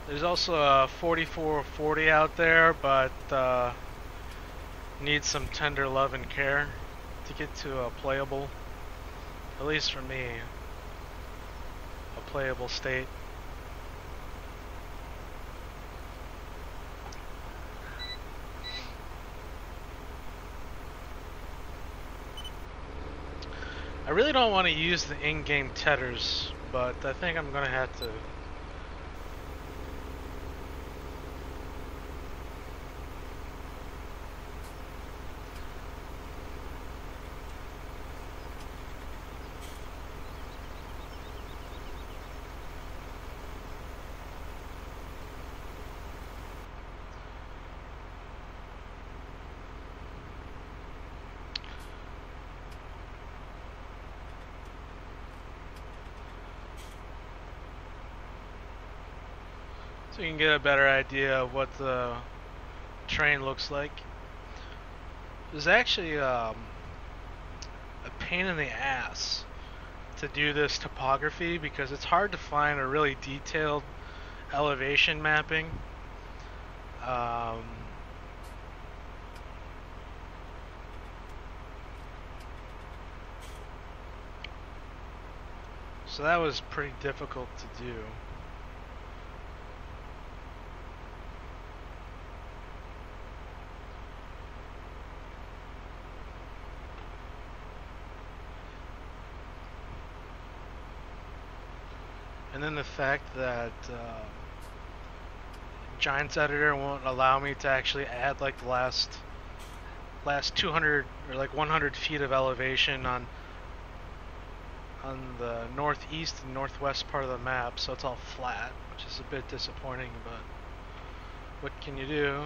There's also a 4440 out there, but needs some tender love and care to get to a playable, at least for me, a playable state. I really don't want to use the in-game tethers, but I think I'm gonna have to. So you can get a better idea of what the terrain looks like. There's actually a pain in the ass to do this topography because it's hard to find a really detailed elevation mapping. So that was pretty difficult to do. And then the fact that Giants Editor won't allow me to actually add like the last 200 or like 100 feet of elevation on the northeast and northwest part of the map, so it's all flat, which is a bit disappointing, but what can you do?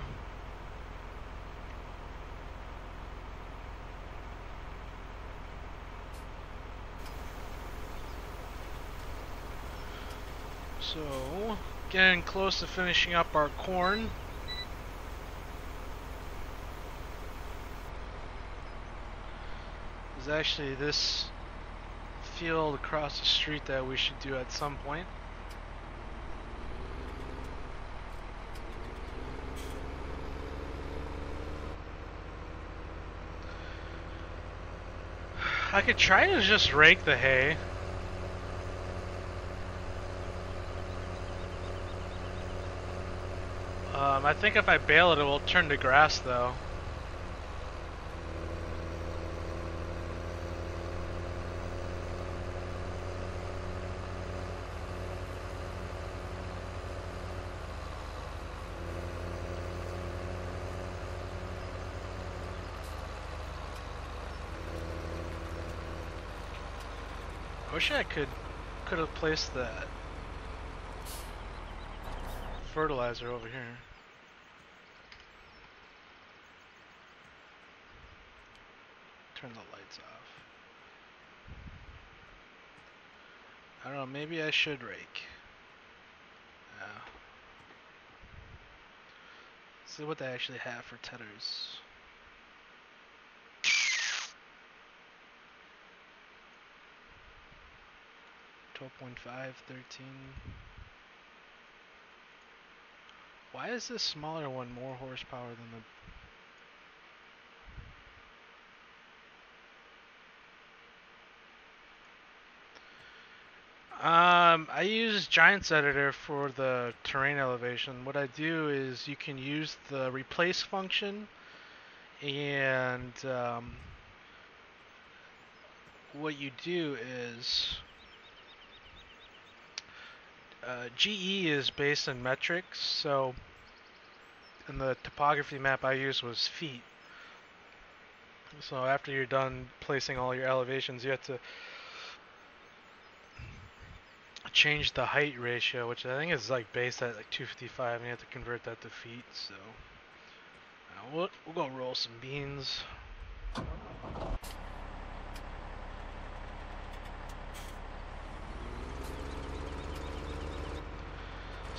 So, getting close to finishing up our corn. There's actually this field across the street that we should do at some point. I could try to just rake the hay. I think if I bale it, it will turn to grass though. I wish I could have placed that fertilizer over here. Turn the lights off. I don't know, maybe I should rake. See what they actually have for tethers. .5, 13. Why is this smaller one more horsepower than the... I use Giants Editor for the terrain elevation. What I do is you can use the replace function, and what you do is GE is based on metrics, so in the topography map I used was feet. So after you're done placing all your elevations, you have to change the height ratio, which I think is like based at like 255, and you have to convert that to feet. So we'll go roll some beans.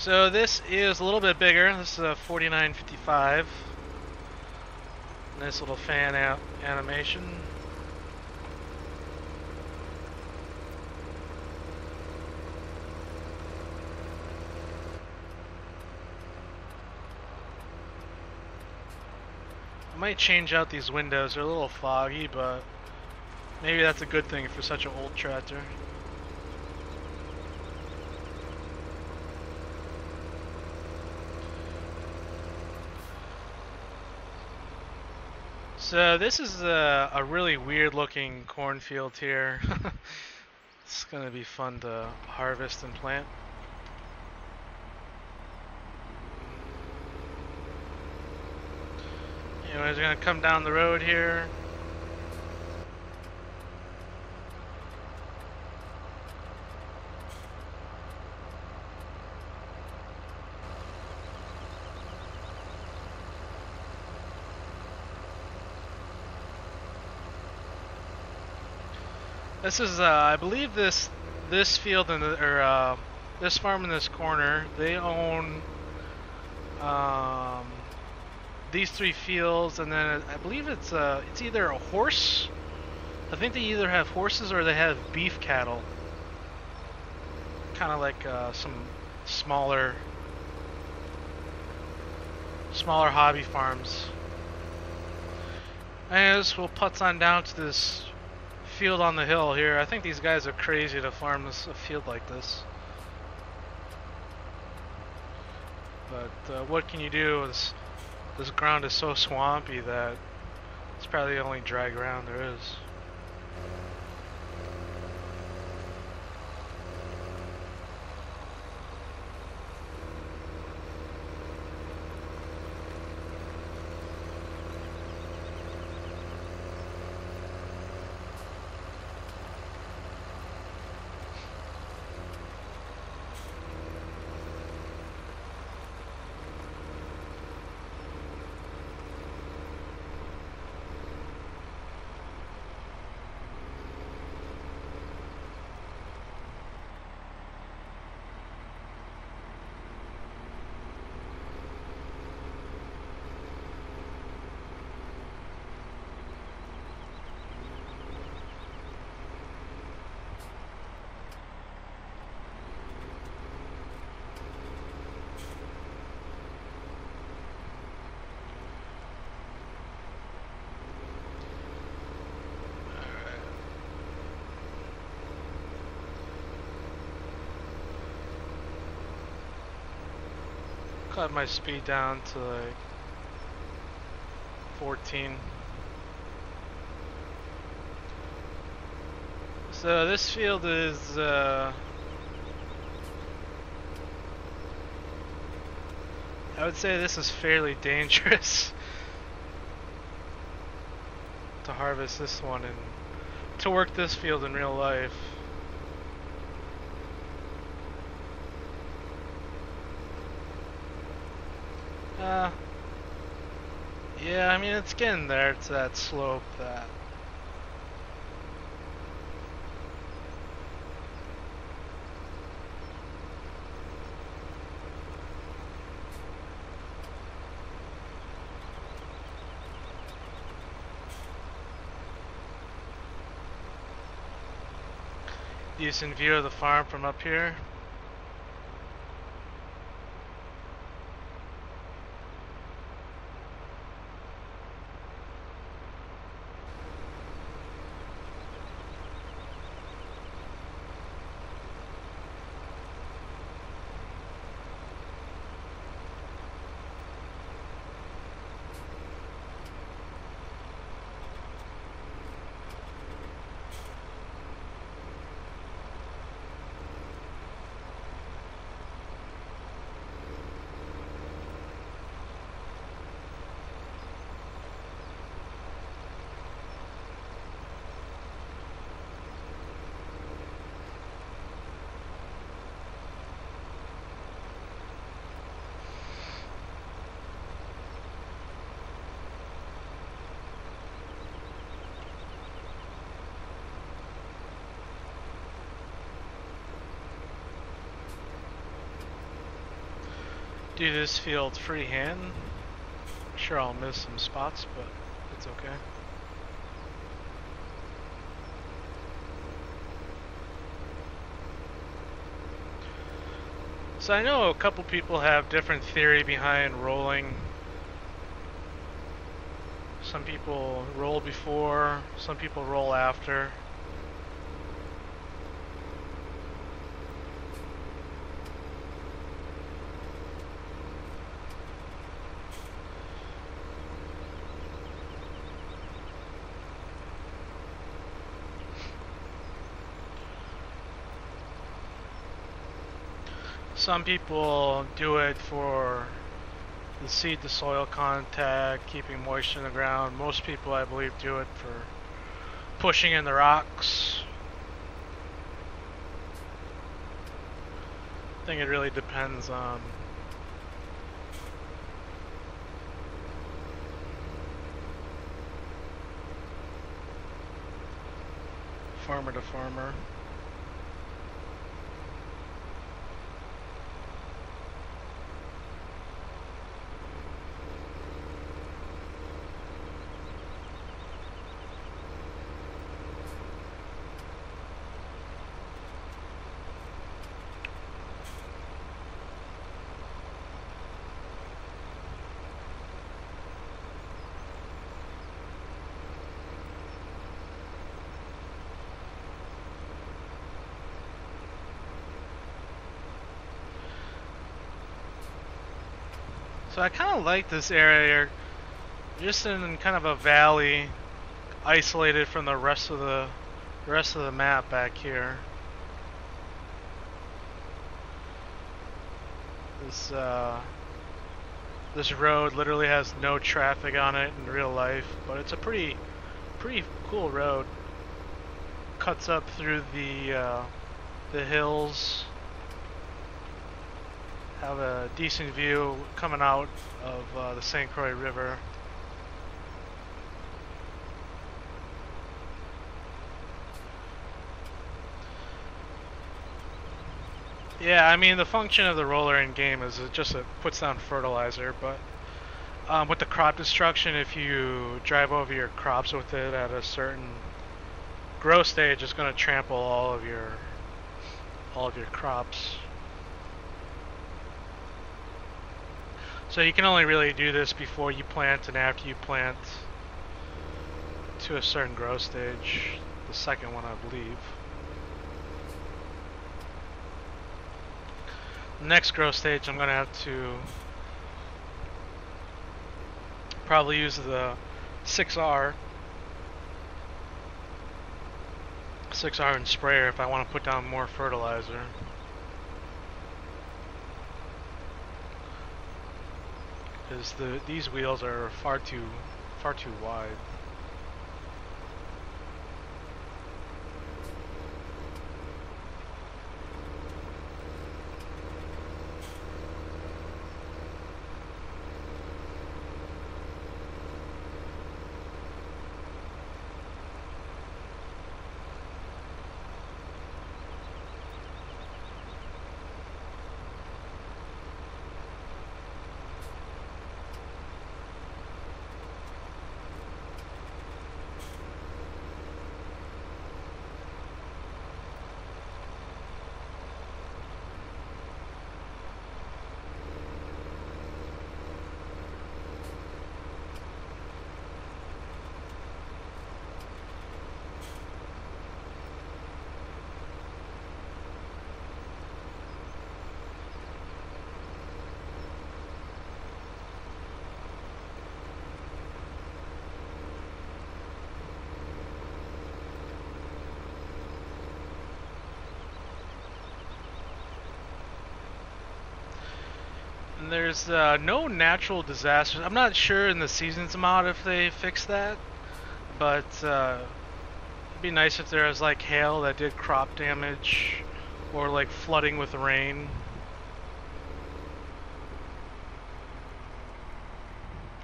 So this is a little bit bigger. This is a 4955. Nice little fan out animation. I might change out these windows. They're a little foggy, but maybe that's a good thing for such an old tractor. So this is a really weird looking cornfield here. It's gonna be fun to harvest and plant. Anyways, we're gonna come down the road here. This is, I believe this field in the, or this farm in this corner. They own these 3 fields, and then I believe it's either a horse. I think they either have horses or they have beef cattle. Kind of like some smaller hobby farms. Anyways, we'll putz on down to this field on the hill here. I think these guys are crazy to farm a field like this. But what can you do? This ground is so swampy that it's probably the only dry ground there is. Cut my speed down to like 14. So this field is I would say this is fairly dangerous to harvest this one and to work this field in real life. Yeah, I mean, it's getting there to that slope that decent view of the farm from up here. do this field freehand. Sure, I'll miss some spots, but it's okay. So I know a couple people have different theory behind rolling. Some people roll before, some people roll after. Some people do it for the seed to soil contact, keeping moisture in the ground. Most people, I believe, do it for pushing in the rocks. I think it really depends on farmer to farmer. So I kind of like this area, just in kind of a valley, isolated from the rest of the map back here. This road literally has no traffic on it in real life, but it's a pretty cool road. Cuts up through the hills. Have a decent view coming out of the St. Croix River. Yeah, I mean the function of the roller in game is it puts down fertilizer, but with the crop destruction, if you drive over your crops with it at a certain growth stage, it's going to trample all of your crops. So you can only really do this before you plant and after you plant to a certain growth stage. The second one, I believe. The next growth stage, I'm going to have to probably use the 6R and sprayer if I want to put down more fertilizer. Because these wheels are far too wide. There's no natural disasters. I'm not sure in the Seasons mod if they fixed that, but it'd be nice if there was like hail that did crop damage, or like flooding with rain,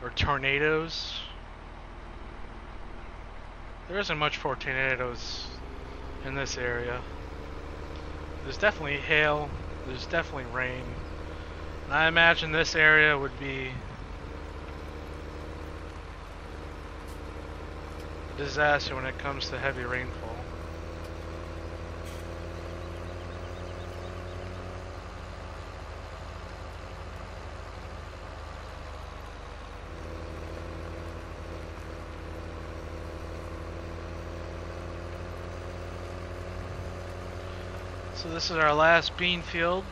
or tornadoes. There isn't much for tornadoes in this area. There's definitely hail, there's definitely rain. I imagine this area would be a disaster when it comes to heavy rainfall. So this is our last bean field.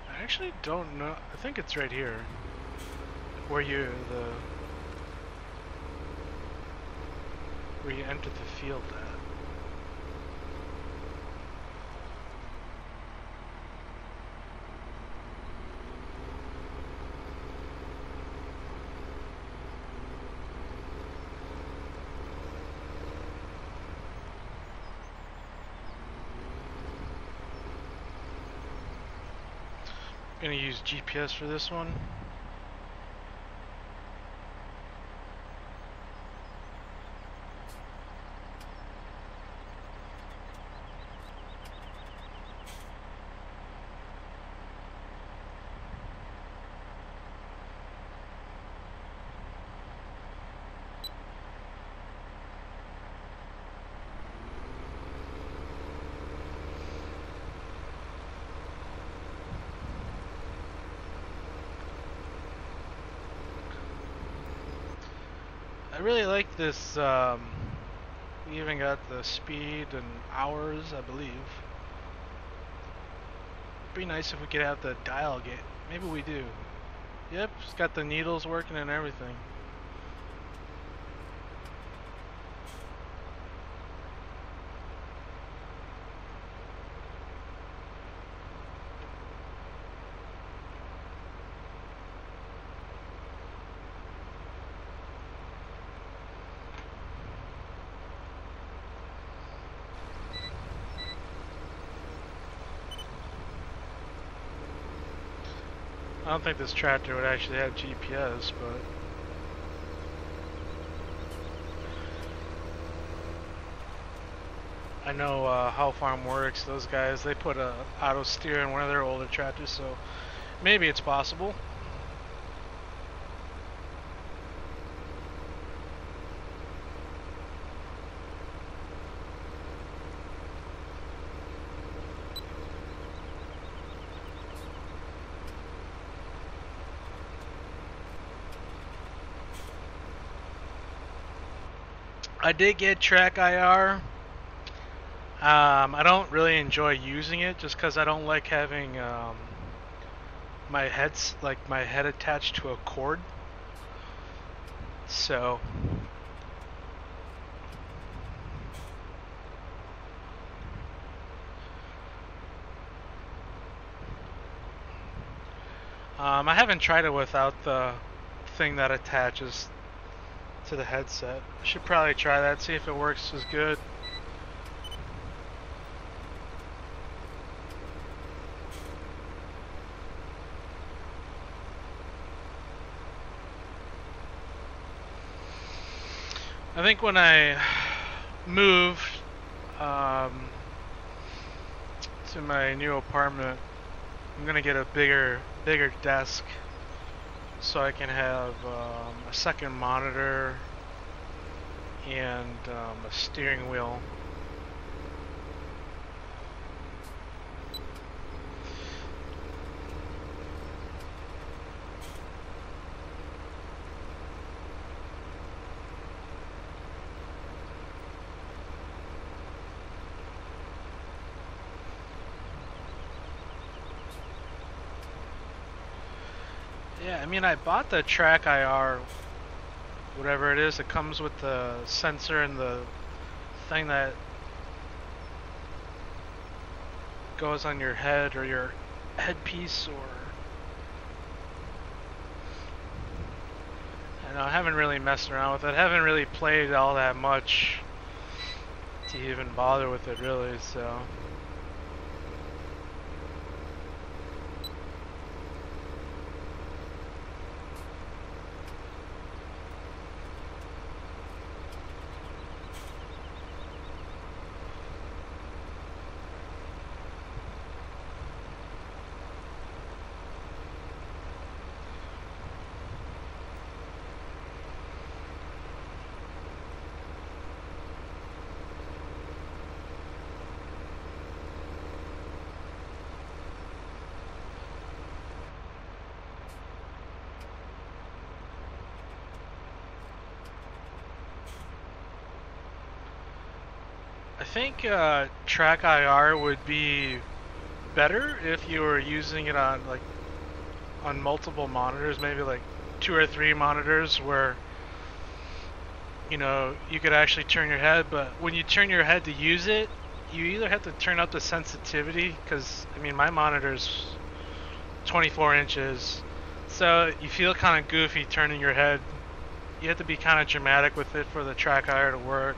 I actually don't know. I think it's right here where you entered the field at. I'm gonna use GPS for this one. I really like this, we even got the speed and hours, I believe. It'd be nice if we could have the dial gate. Maybe we do. Yep, it's got the needles working and everything. I don't think this tractor would actually have GPS, but I know how Farm works. Those guys, they put a auto steer in one of their older tractors, so maybe it's possible. I did get TrackIR. I don't really enjoy using it just because I don't like having my head attached to a cord. So I haven't tried it without the thing that attaches to the headset. I should probably try that, see if it works as good. I think when I move to my new apartment, I'm gonna get a bigger desk so I can have a second monitor and a steering wheel. Yeah, I mean, I bought the TrackIR, whatever it is. It comes with the sensor and the thing that goes on your head or your headpiece, or I don't know, I haven't really messed around with it. I haven't really played all that much. to even bother with it, really. So I think TrackIR would be better if you were using it on on multiple monitors, maybe like 2 or 3 monitors, where you could actually turn your head. But when you turn your head to use it, you either have to turn up the sensitivity, because I mean my monitor's 24 inches, so you feel kind of goofy turning your head. You have to be kind of dramatic with it for the TrackIR to work.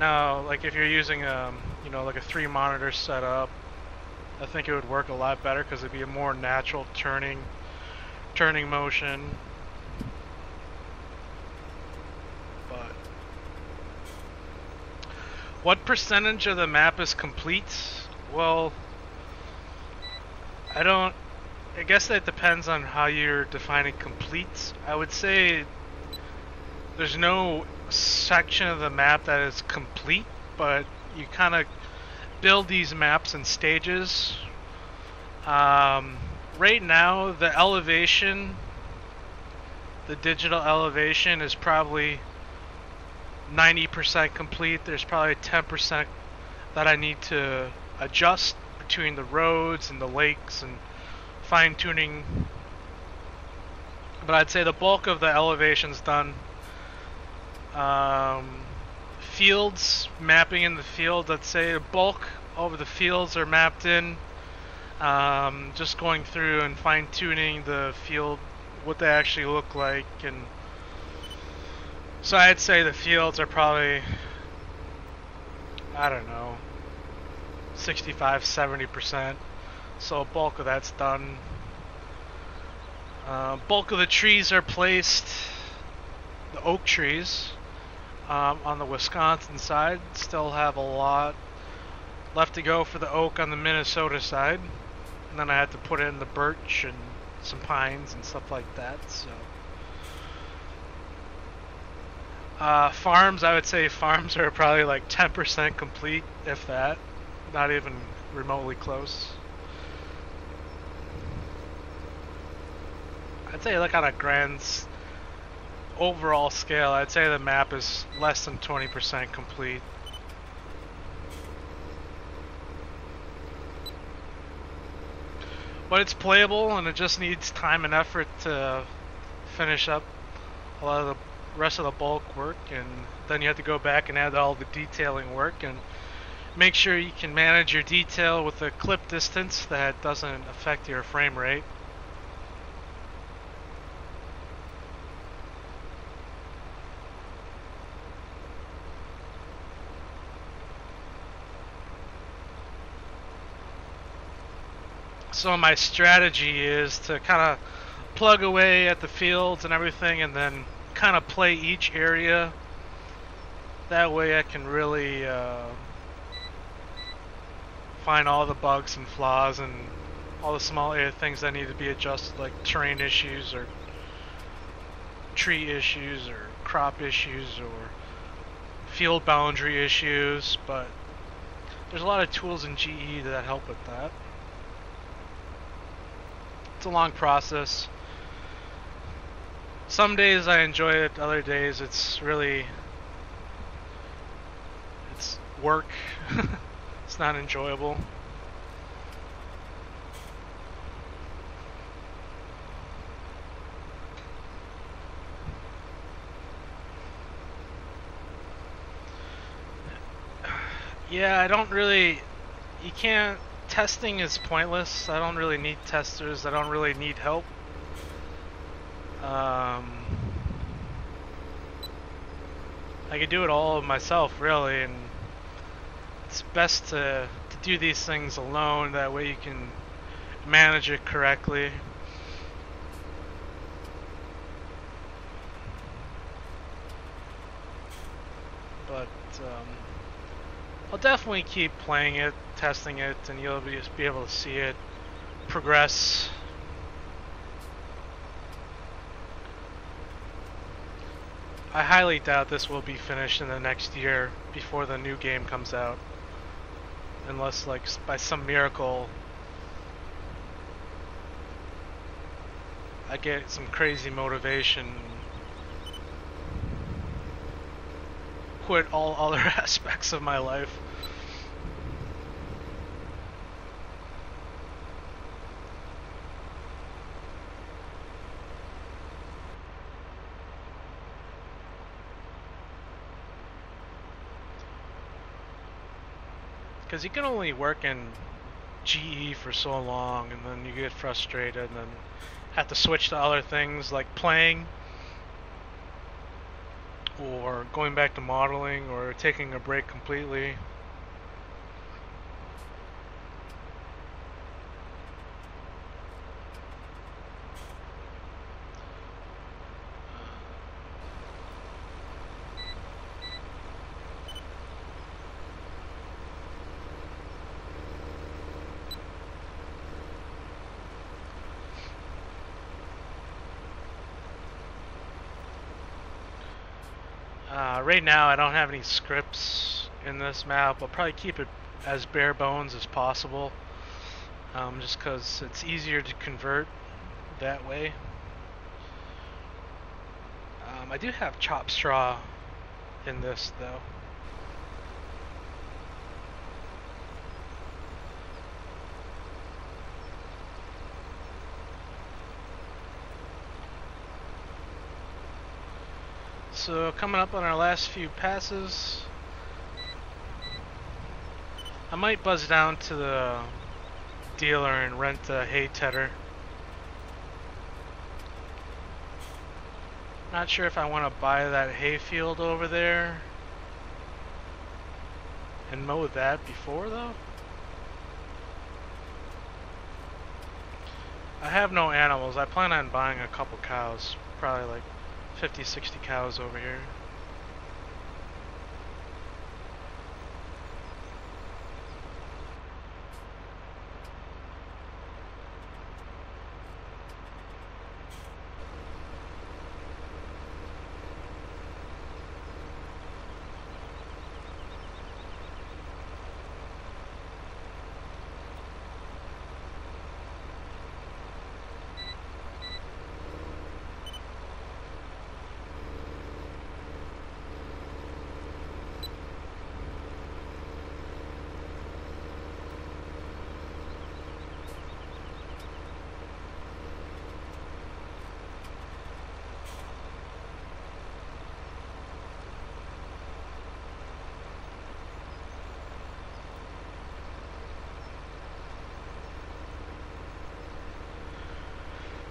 Now, like if you're using like a 3 monitor setup, I think it would work a lot better, because it'd be a more natural turning motion. But what percentage of the map is complete? Well, I guess that depends on how you're defining complete. I would say there's no section of the map that is complete, but you kind of build these maps in stages. Right now, the elevation, the digital elevation, is probably 90% complete. There's probably 10% that I need to adjust between the roads and the lakes and fine-tuning. But I'd say the bulk of the elevation's done. Fields, mapping in the field, I'd say the bulk over the fields are mapped in. Just going through and fine-tuning the field, what they actually look like. And so I'd say the fields are probably, I don't know, 65-70%. So a bulk of that's done. Bulk of the trees are placed, the oak trees, on the Wisconsin side. Still have a lot left to go for the oak on the Minnesota side, and then I had to put in the birch and some pines and stuff like that. So farms, I would say farms are probably like 10% complete, if that, not even remotely close. I'd say like on a grand overall scale, I'd say the map is less than 20% complete. But it's playable, and it just needs time and effort to finish up a lot of the rest of the bulk work, and then you have to go back and add all the detailing work and make sure you can manage your detail with a clip distance that doesn't affect your frame rate. So my strategy is to kind of plug away at the fields and everything, and then kind of play each area. That way I can really find all the bugs and flaws and all the small things that need to be adjusted, like terrain issues or tree issues or crop issues or field boundary issues. But there's a lot of tools in GE that help with that. It's a long process. Some days I enjoy it, other days it's work. It's not enjoyable. Yeah, I don't really, testing is pointless. I don't really need testers. I don't really need help. I could do it all myself, really, and it's best to do these things alone. That way you can manage it correctly. But I'll definitely keep playing it, testing it, and you'll be able to see it progress. I highly doubt this will be finished in the next year before the new game comes out. Unless, like, by some miracle, I get some crazy motivation, quit all other aspects of my life. Because you can only work in GE for so long, and then you get frustrated, and then have to switch to other things like playing, or going back to modeling, or taking a break completely. Right now I don't have any scripts in this map. I'll probably keep it as bare bones as possible, just because it's easier to convert that way. I do have chop straw in this though. So coming up on our last few passes, I might buzz down to the dealer and rent a hay tedder. Not sure if I want to buy that hay field over there and mow that before though. I have no animals. I plan on buying a couple cows, probably like 50-60 cows over here.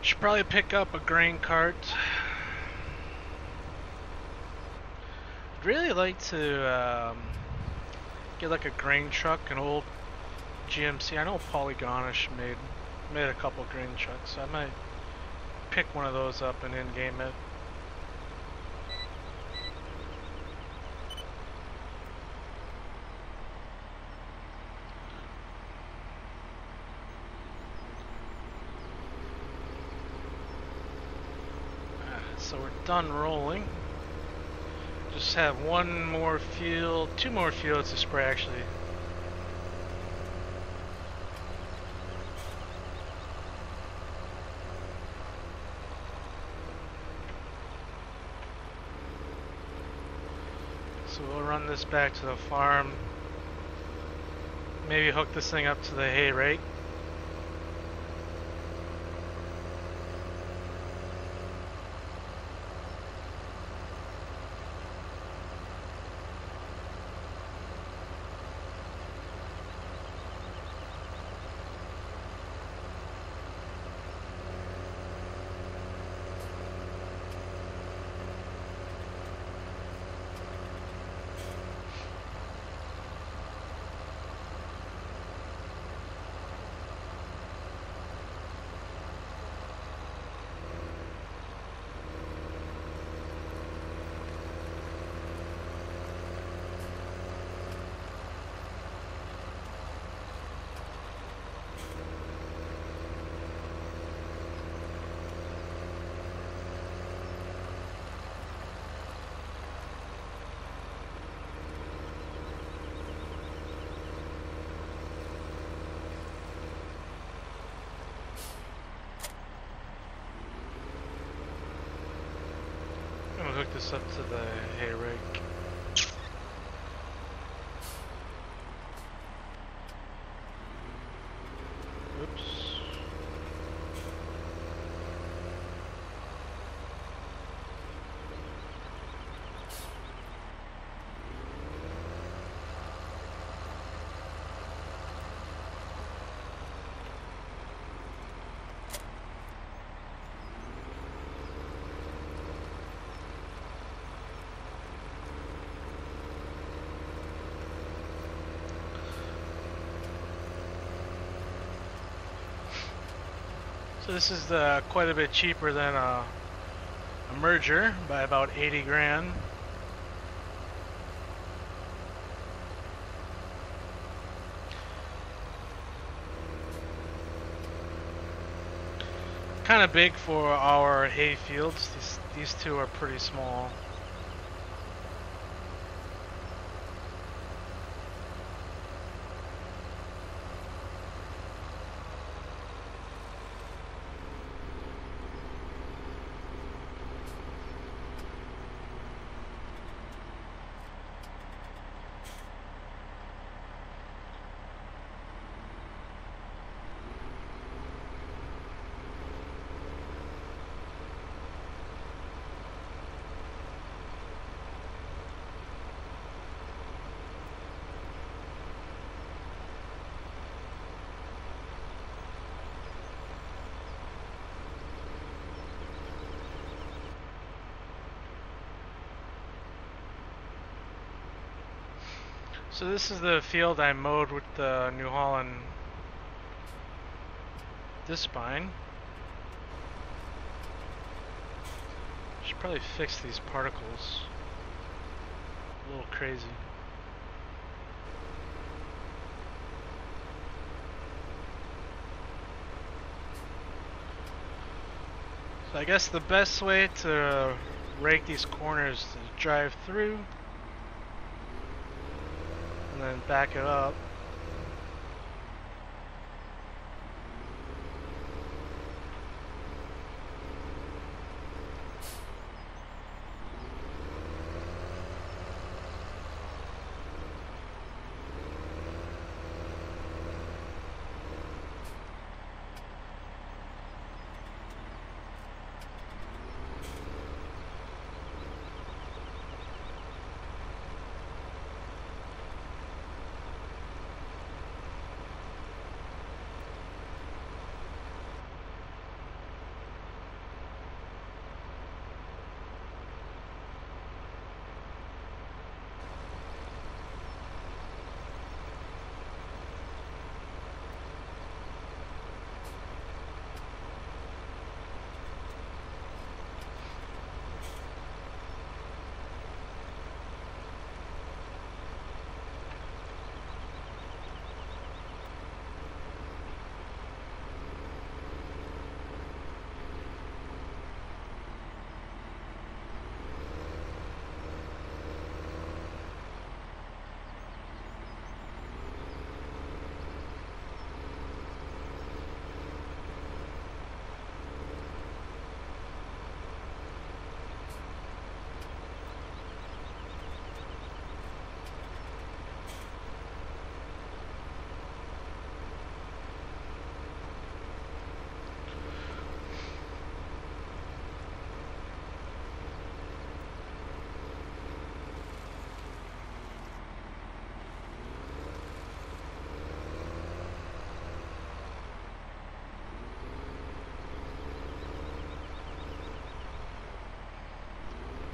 Should probably pick up a grain cart. I'd really like to get like a grain truck, an old GMC. I know Polygonish made a couple grain trucks, so I might pick one of those up and in-game it. So we're done rolling. Just have one more field, two more fields to spray actually. So we'll run this back to the farm. Maybe hook this thing up to the hay rake. this up to the hay rake. Oops. So this is quite a bit cheaper than a merger by about 80 grand. Kind of big for our hay fields. These two are pretty small. So this is the field I mowed with the New Holland disc-spine. Should probably fix these particles. A little crazy. So I guess the best way to rake these corners is to drive through and then back it up.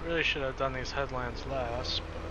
Really should have done these headlands last, but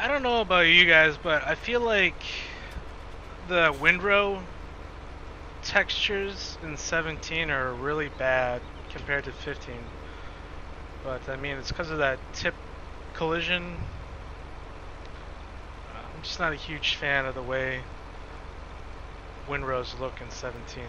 I don't know about you guys, but I feel like the Windrow textures in 17 are really bad compared to 15. But I mean, it's because of that tip collision. I'm just not a huge fan of the way Windrows look in 17.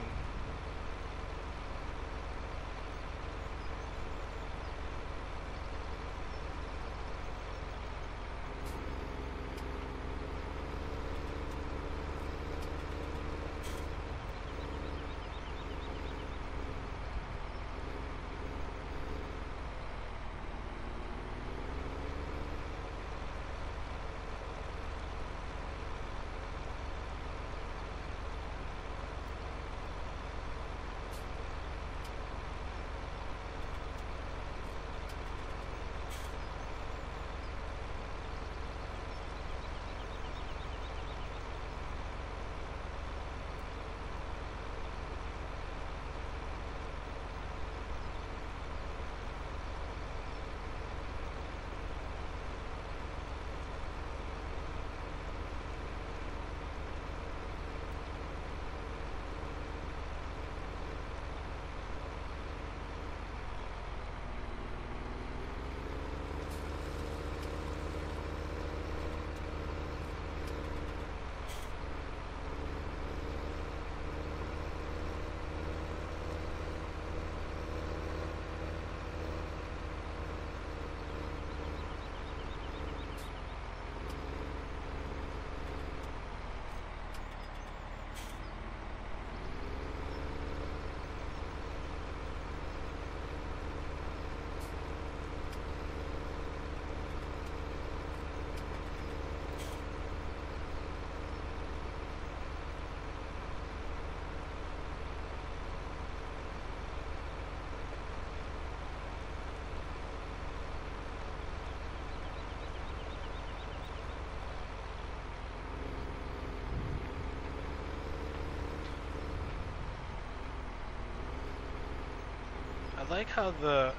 I like how the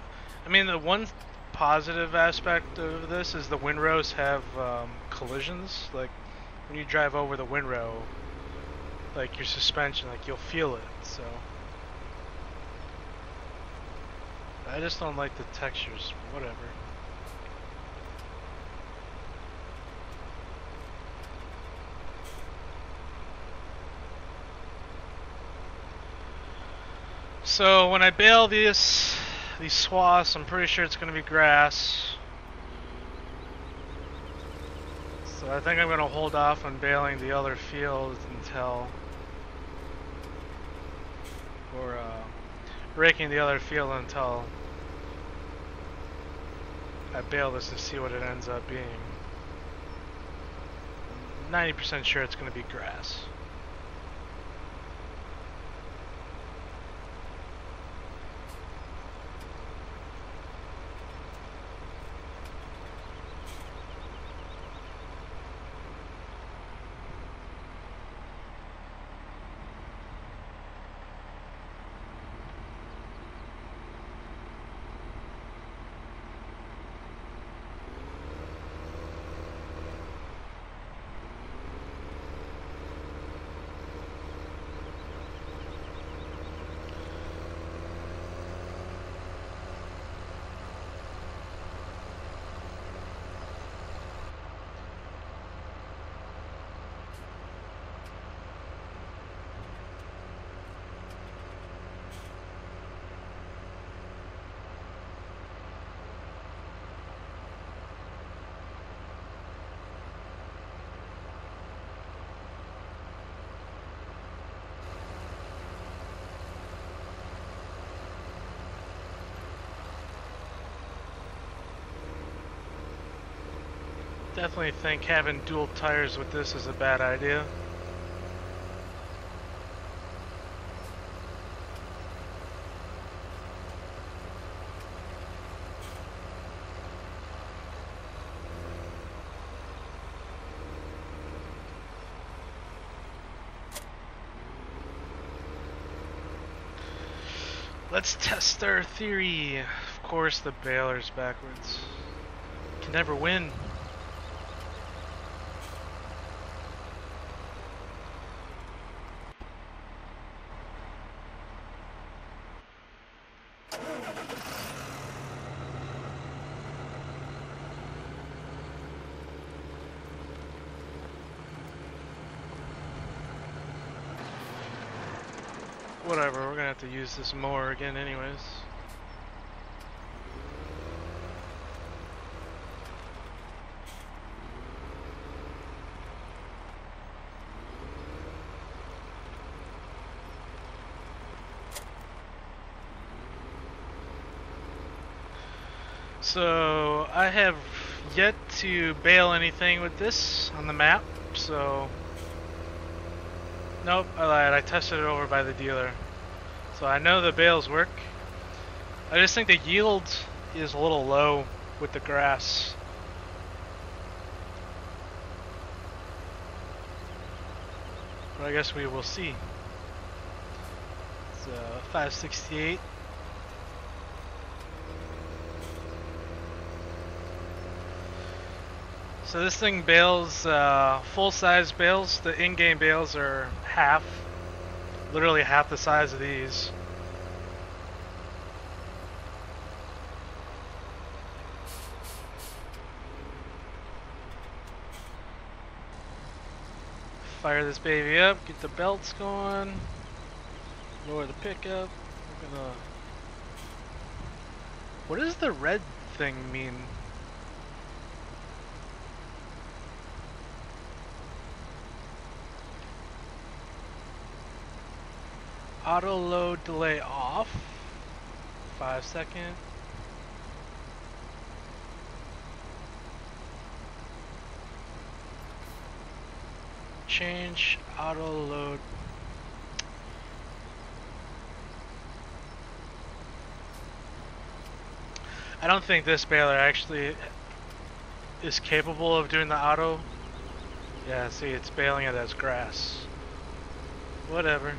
one positive aspect of this is the windrows have collisions. Like when you drive over the windrow, like your suspension, like you'll feel it. So I just don't like the textures. Whatever. So when I bale these swaths, I'm pretty sure it's going to be grass. So I think I'm going to hold off on baling the other fields until, or raking the other field until I bale this and see what it ends up being. I'm 90% sure it's going to be grass. Definitely think having dual tires with this is a bad idea. Let's test our theory. Of course the Baler's backwards. Can never win. Whatever, we're gonna have to use this mower again anyways. So I have yet to bale anything with this on the map, so nope, I lied. I tested it over by the dealer. So I know the bales work. I just think the yield is a little low with the grass. But I guess we will see. It's 568. So this thing bales, full-size bales. The in-game bales are half, literally half the size of these. Fire this baby up, get the belts going, lower the pickup. We're gonna... What does the red thing mean? Auto load delay off. 5 second. Change auto load. I don't think this baler actually is capable of doing the auto. Yeah, see, it's baling it as grass. Whatever.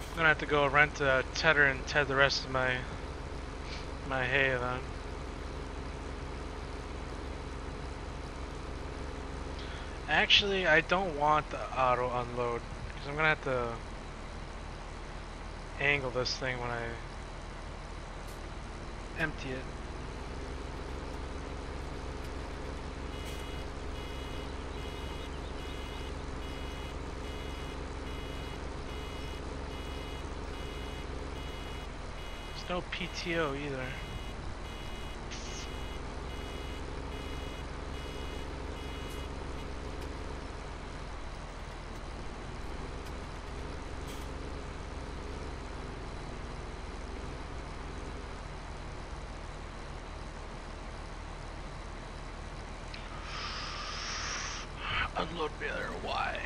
I'm gonna have to go rent a tedder and ted the rest of my hay then. Actually, I don't want the auto unload because I'm gonna have to angle this thing when I empty it. No PTO either. Unload baler, why?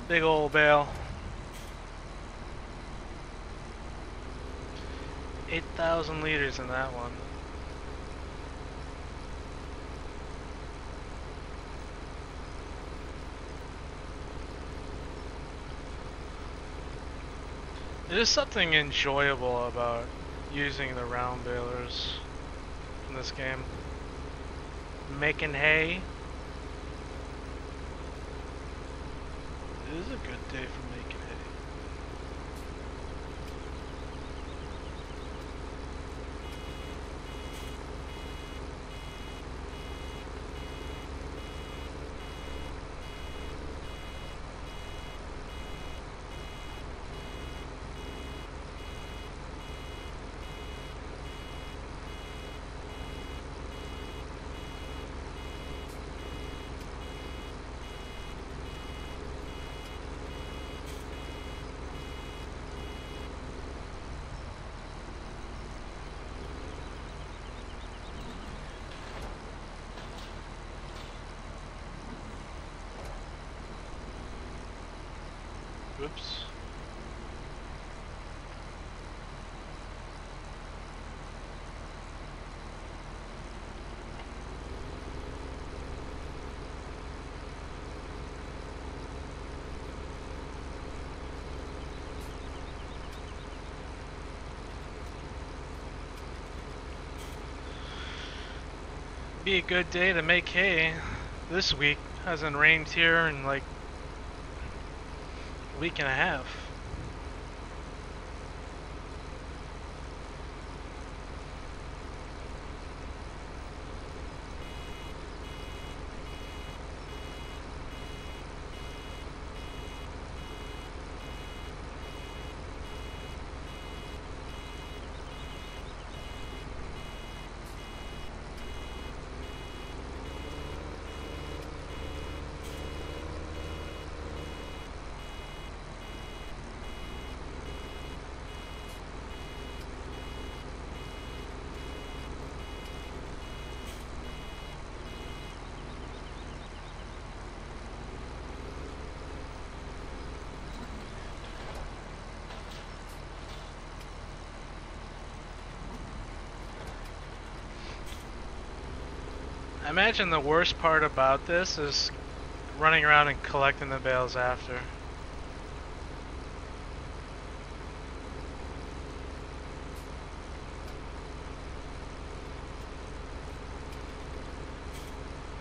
Big old bale. 8,000 liters in that one. There's something enjoyable about using the round balers in this game. Making hay. It is a good day for making hay. Oops. be a good day to make hay this week. Hasn't rained here in like a week and a half. I imagine the worst part about this is running around and collecting the bales after.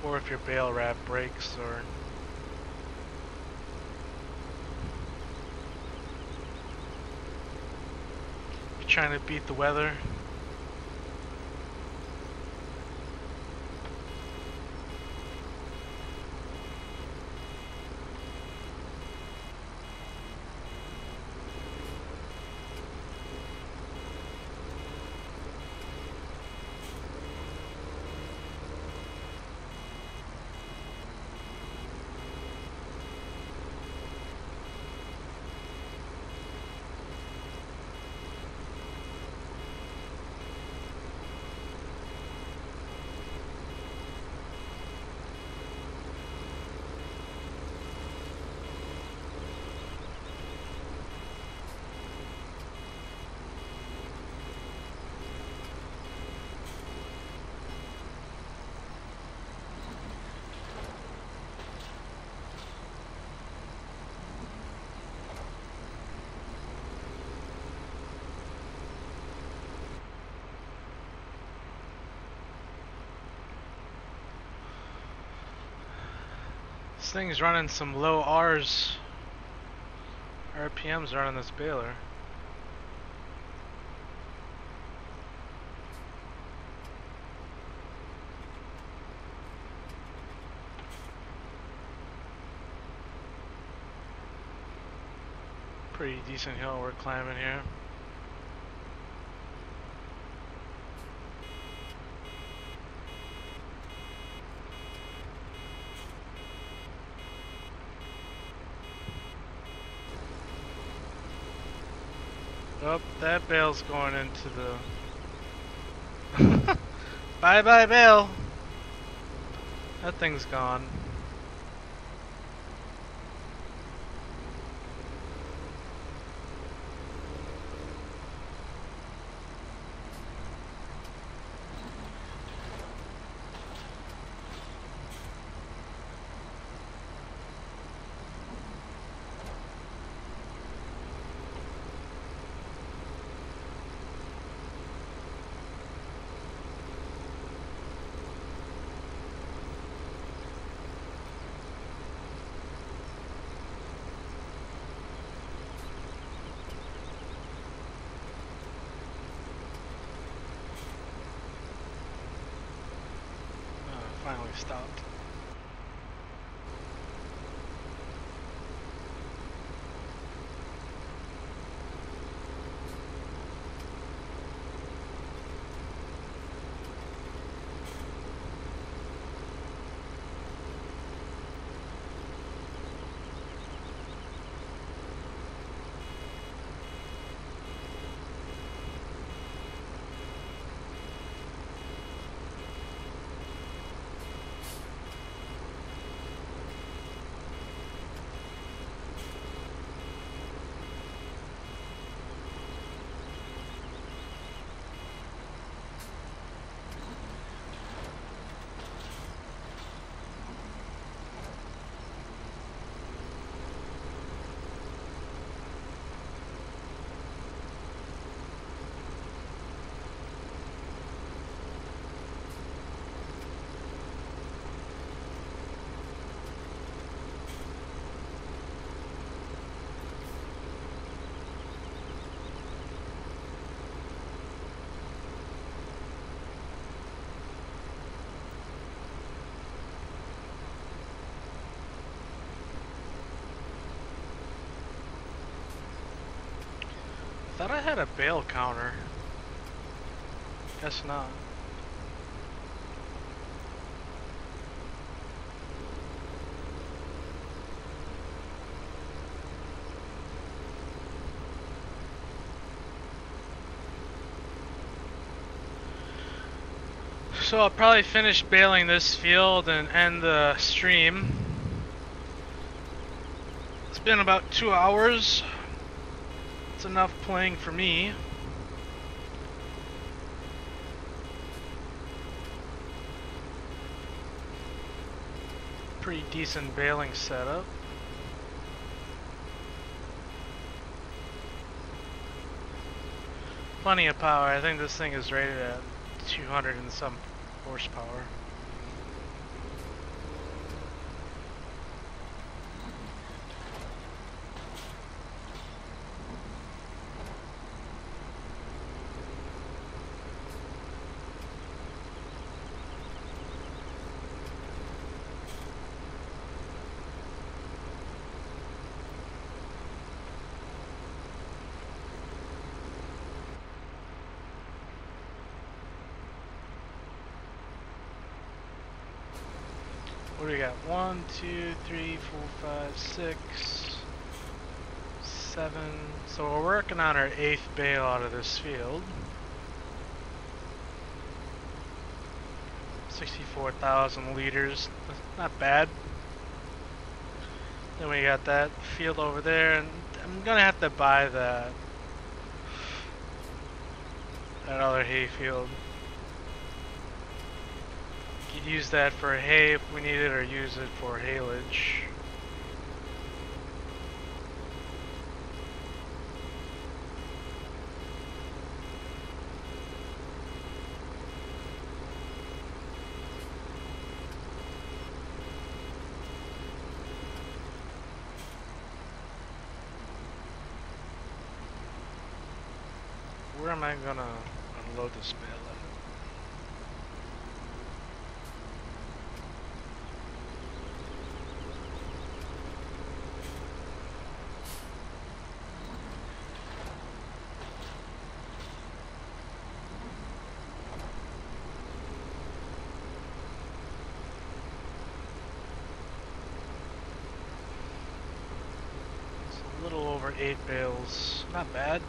Or if your bale wrap breaks, or if you're trying to beat the weather. This thing's running some low RPMs running this baler. Pretty decent hill we're climbing here. Oh, that bale's going into the... Bye bye bale! That thing's gone. Finally stopped. Thought I had a bale counter. Guess not. So I'll probably finish baling this field and end the stream. It's been about 2 hours. It's enough playing for me. Pretty decent baling setup. Plenty of power. I think this thing is rated at 200 and some horsepower. What do we got? 1, 2, 3, 4, 5, 6, 7. So we're working on our 8th bale out of this field. 64,000 liters. Not bad. Then we got that field over there, and I'm gonna have to buy that other hay field. Could use that for hay if we need it, or use it for haylage. Where am I gonna unload this bale at? It's a little over 8 bales. Not bad.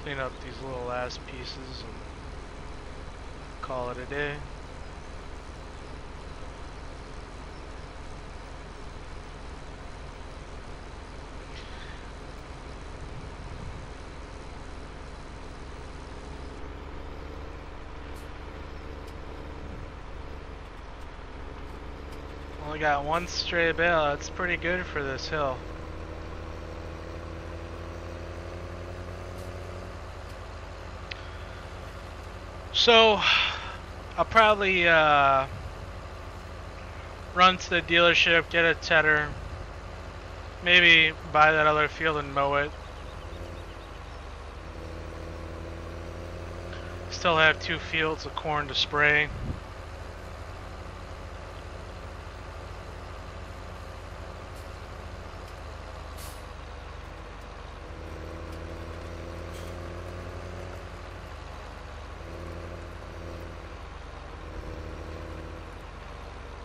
Clean up these little last pieces and call it a day. Only got one stray bale. That's pretty good for this hill. So I'll probably run to the dealership, get a tedder, maybe buy that other field and mow it, Still have 2 fields of corn to spray. I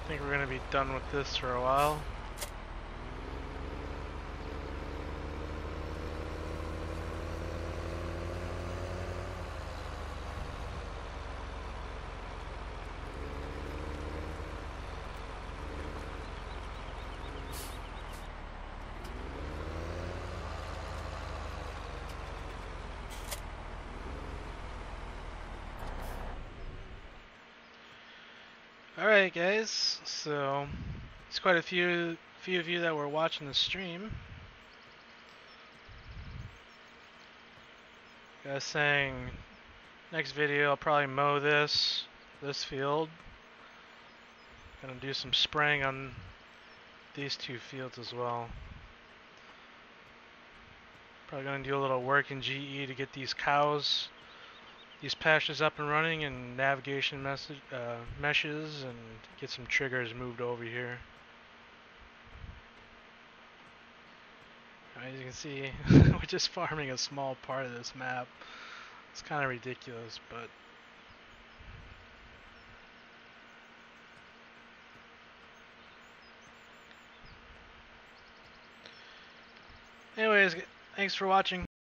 think we're going to be done with this for a while. Alright guys, so there's quite a few of you that were watching the stream. Guys saying next video I'll probably mow this field. Gonna do some spraying on these 2 fields as well. Probably gonna do a little work in GE to get these pastures up and running, and navigation meshes, and get some triggers moved over here. As you can see, we're just farming a small part of this map. It's kind of ridiculous, but anyways, thanks for watching.